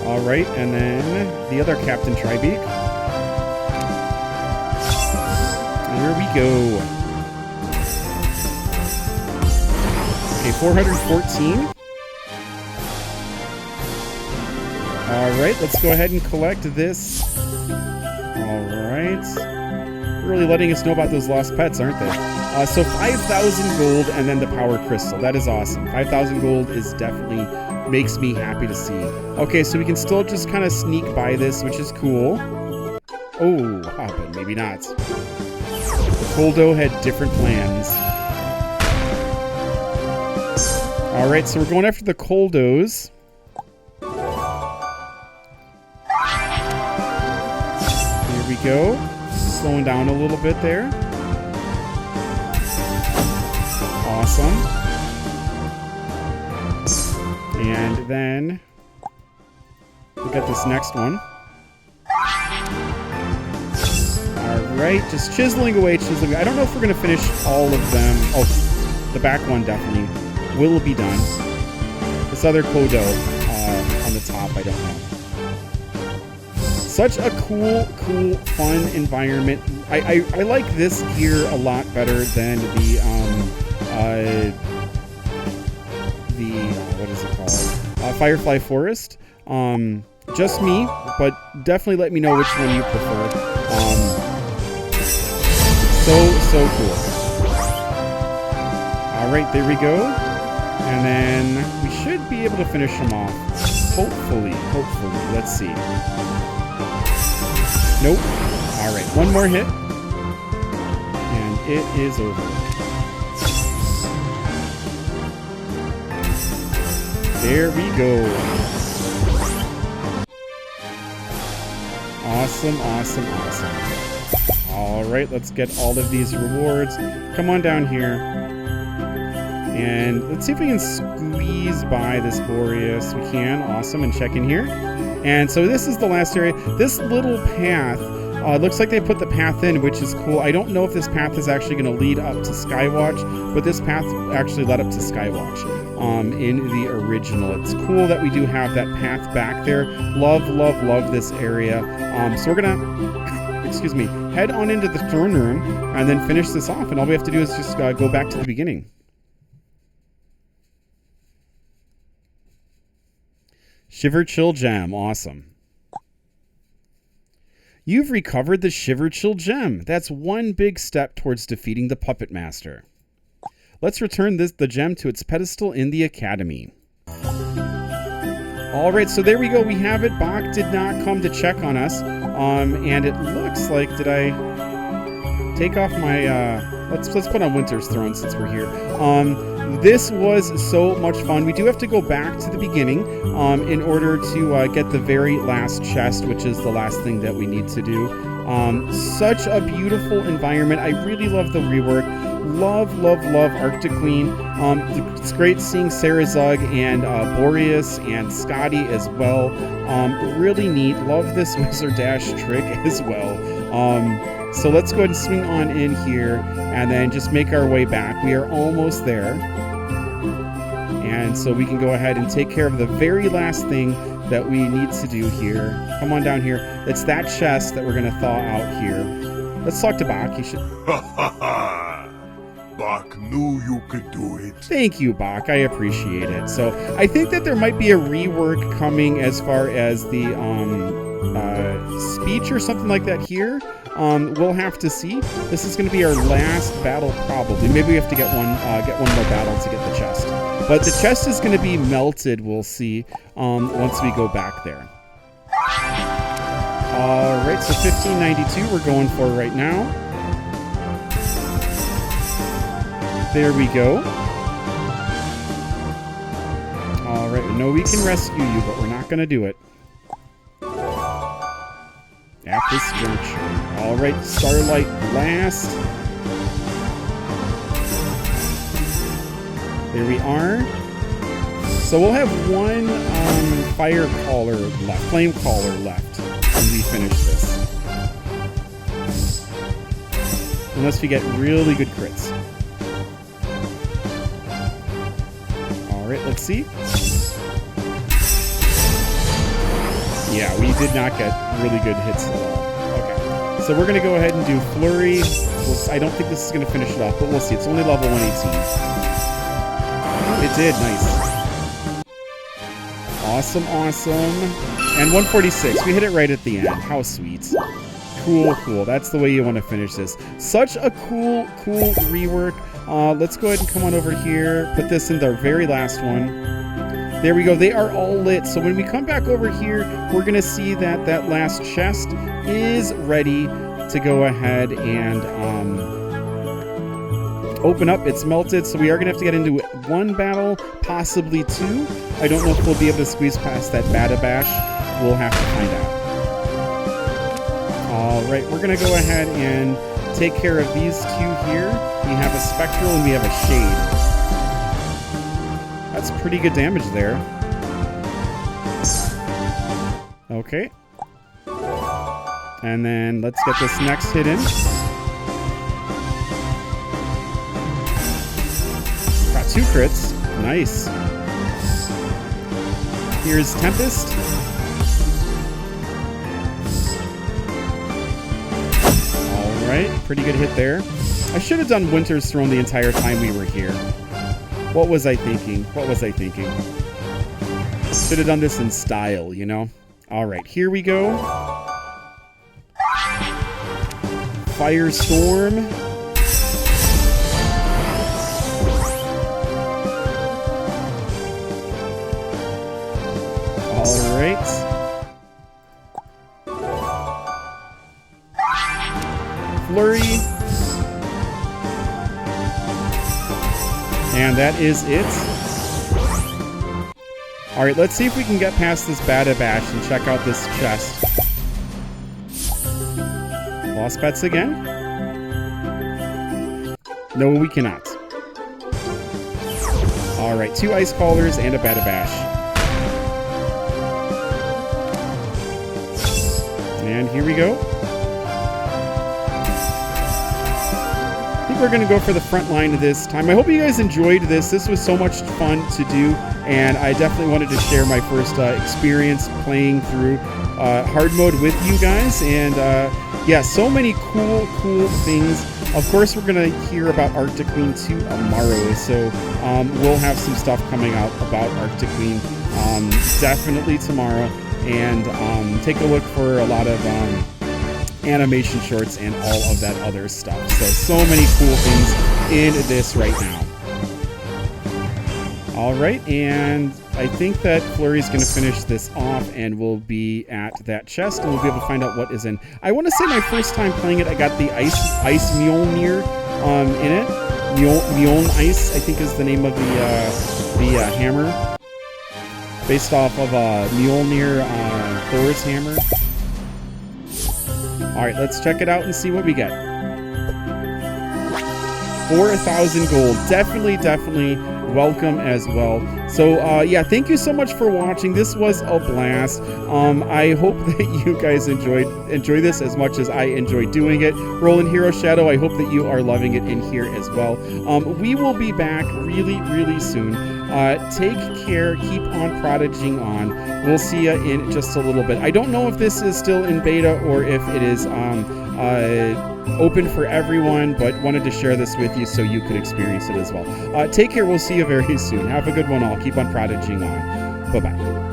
Alright, and then the other Captain Tribeak. Here we go. Okay, 414. Alright, let's go ahead and collect this. Alright. Really letting us know about those lost pets, aren't they? So 5,000 gold and then the power crystal. That is awesome. 5,000 gold is definitely makes me happy to see. Okay, so we can still just kind of sneak by this, which is cool. Oh, but maybe not. The Coldo had different plans. Alright, so we're going after the Coldos. Here we go. Slowing down a little bit there. Awesome. And then Look at this next one. Alright, just chiseling away, chiseling away. I don't know if we're going to finish all of them. Oh, the back one definitely will be done. This other Kodo on the top, I don't know. Such a cool, fun environment. I like this gear a lot better than the what is it called? Firefly Forest. Just me, but definitely let me know which one you prefer. So cool. Alright, there we go. And then we should be able to finish them off. Hopefully. Let's see. Nope. Alright, one more hit. And it is over. There we go. Awesome. Alright, let's get all of these rewards. Come on down here. And let's see if we can squeeze by this Boreas. We can. Awesome. And check in here. And so this is the last area. This little path, looks like they put the path in, which is cool. I don't know if this path is actually going to lead up to Skywatch, but this path actually led up to Skywatch in the original. It's cool that we do have that path back there. Love this area. So we're going to, excuse me, head on into the throne room and then finish this off. And all we have to do is just go back to the beginning. Shiverchill Gem, awesome. You've recovered the Shiverchill Gem. That's one big step towards defeating the Puppet Master. Let's return the gem to its pedestal in the Academy. Alright, so there we go. We have it. Bach did not come to check on us. And it looks like, did I take off my... Let's put on Winter's Throne since we're here. This was so much fun. We do have to go back to the beginning in order to get the very last chest, which is the last thing that we need to do. Such a beautiful environment. I really love the rework. Love Arctic Queen. It's great seeing Sarah Zug and Boreas and Scotty as well. Really neat. Love this Wizard Dash trick as well. So let's go ahead and swing on in here and then just make our way back. We are almost there. And so we can go ahead and take care of the very last thing that we need to do here. Come on down here. It's that chest that we're going to thaw out here. Let's talk to Bach. He should... Bach knew you could do it. Thank you, Bach. I appreciate it. So I think that there might be a rework coming as far as the speech or something like that here. We'll have to see. This is going to be our last battle, probably. Maybe we have to get one more battle to get the chest. But the chest is going to be melted. We'll see once we go back there. All right, so 1592 we're going for right now. There we go. All right, no, we can rescue you, but we're not going to do it. At this juncture. All right, Starlight Blast. There we are. So we'll have one Fire Caller left, Flame Caller left when we finish this. Unless we get really good crits. All right, let's see. Yeah, we did not get really good hits at all. Okay, so we're going to go ahead and do Flurry. I don't think this is going to finish it off, but we'll see. It's only level 118. It did, nice. Awesome. And 146. We hit it right at the end. How sweet. Cool. That's the way you want to finish this. Such a cool rework. Let's go ahead and come on over here. Put this in the very last one. There we go. They are all lit. So when we come back over here, we're going to see that that last chest is ready to go ahead and open up. It's melted. So we are going to have to get into one battle, possibly two. I don't know if we'll be able to squeeze past that Bada Bash. We'll have to find out. All right. We're going to go ahead and take care of these two here. We have a Spectral and we have a Shade. That's pretty good damage there. Okay. And then let's get this next hit in. Got 2 crits. Nice. Here's Tempest. Alright, pretty good hit there. I should have done Winter's Throne the entire time we were here. What was I thinking? What was I thinking? Should have done this in style, you know? Alright, here we go. Firestorm. Alright. Flurry. And that is it. Alright, let's see if we can get past this Badabash and check out this chest. Lost pets again? No, we cannot. Alright, 2 ice callers and a Badabash. And here we go. I think we're going to go for the front line this time. I hope you guys enjoyed this. This was so much fun to do, and I definitely wanted to share my first experience playing through hard mode with you guys. And yeah, so many cool things. Of course, we're going to hear about Arctic Queen 2 tomorrow, so we'll have some stuff coming out about Arctic Queen definitely tomorrow. And take a look for a lot of animation shorts and all of that other stuff. So many cool things in this right now. All right, and I think that Flurry's going to finish this off, and we'll be at that chest, and we'll be able to find out what is in. I want to say my first time playing it, I got the Ice Mjolnir in it. Mjoln Ice, I think, is the name of the hammer. Based off of Mjolnir, Thor's hammer. Alright, let's check it out and see what we get. For 1,000 gold. Definitely welcome as well. So, yeah, thank you so much for watching. This was a blast. I hope that you guys enjoy this as much as I enjoyed doing it. Roland Hero Shadow, I hope that you are loving it in here as well. We will be back really soon. Take care. Keep on prodigying on. We'll see you in just a little bit. I don't know if this is still in beta or if it is open for everyone, but wanted to share this with you so you could experience it as well. Take care. We'll see you very soon. Have a good one all. Keep on prodigying on. Bye-bye.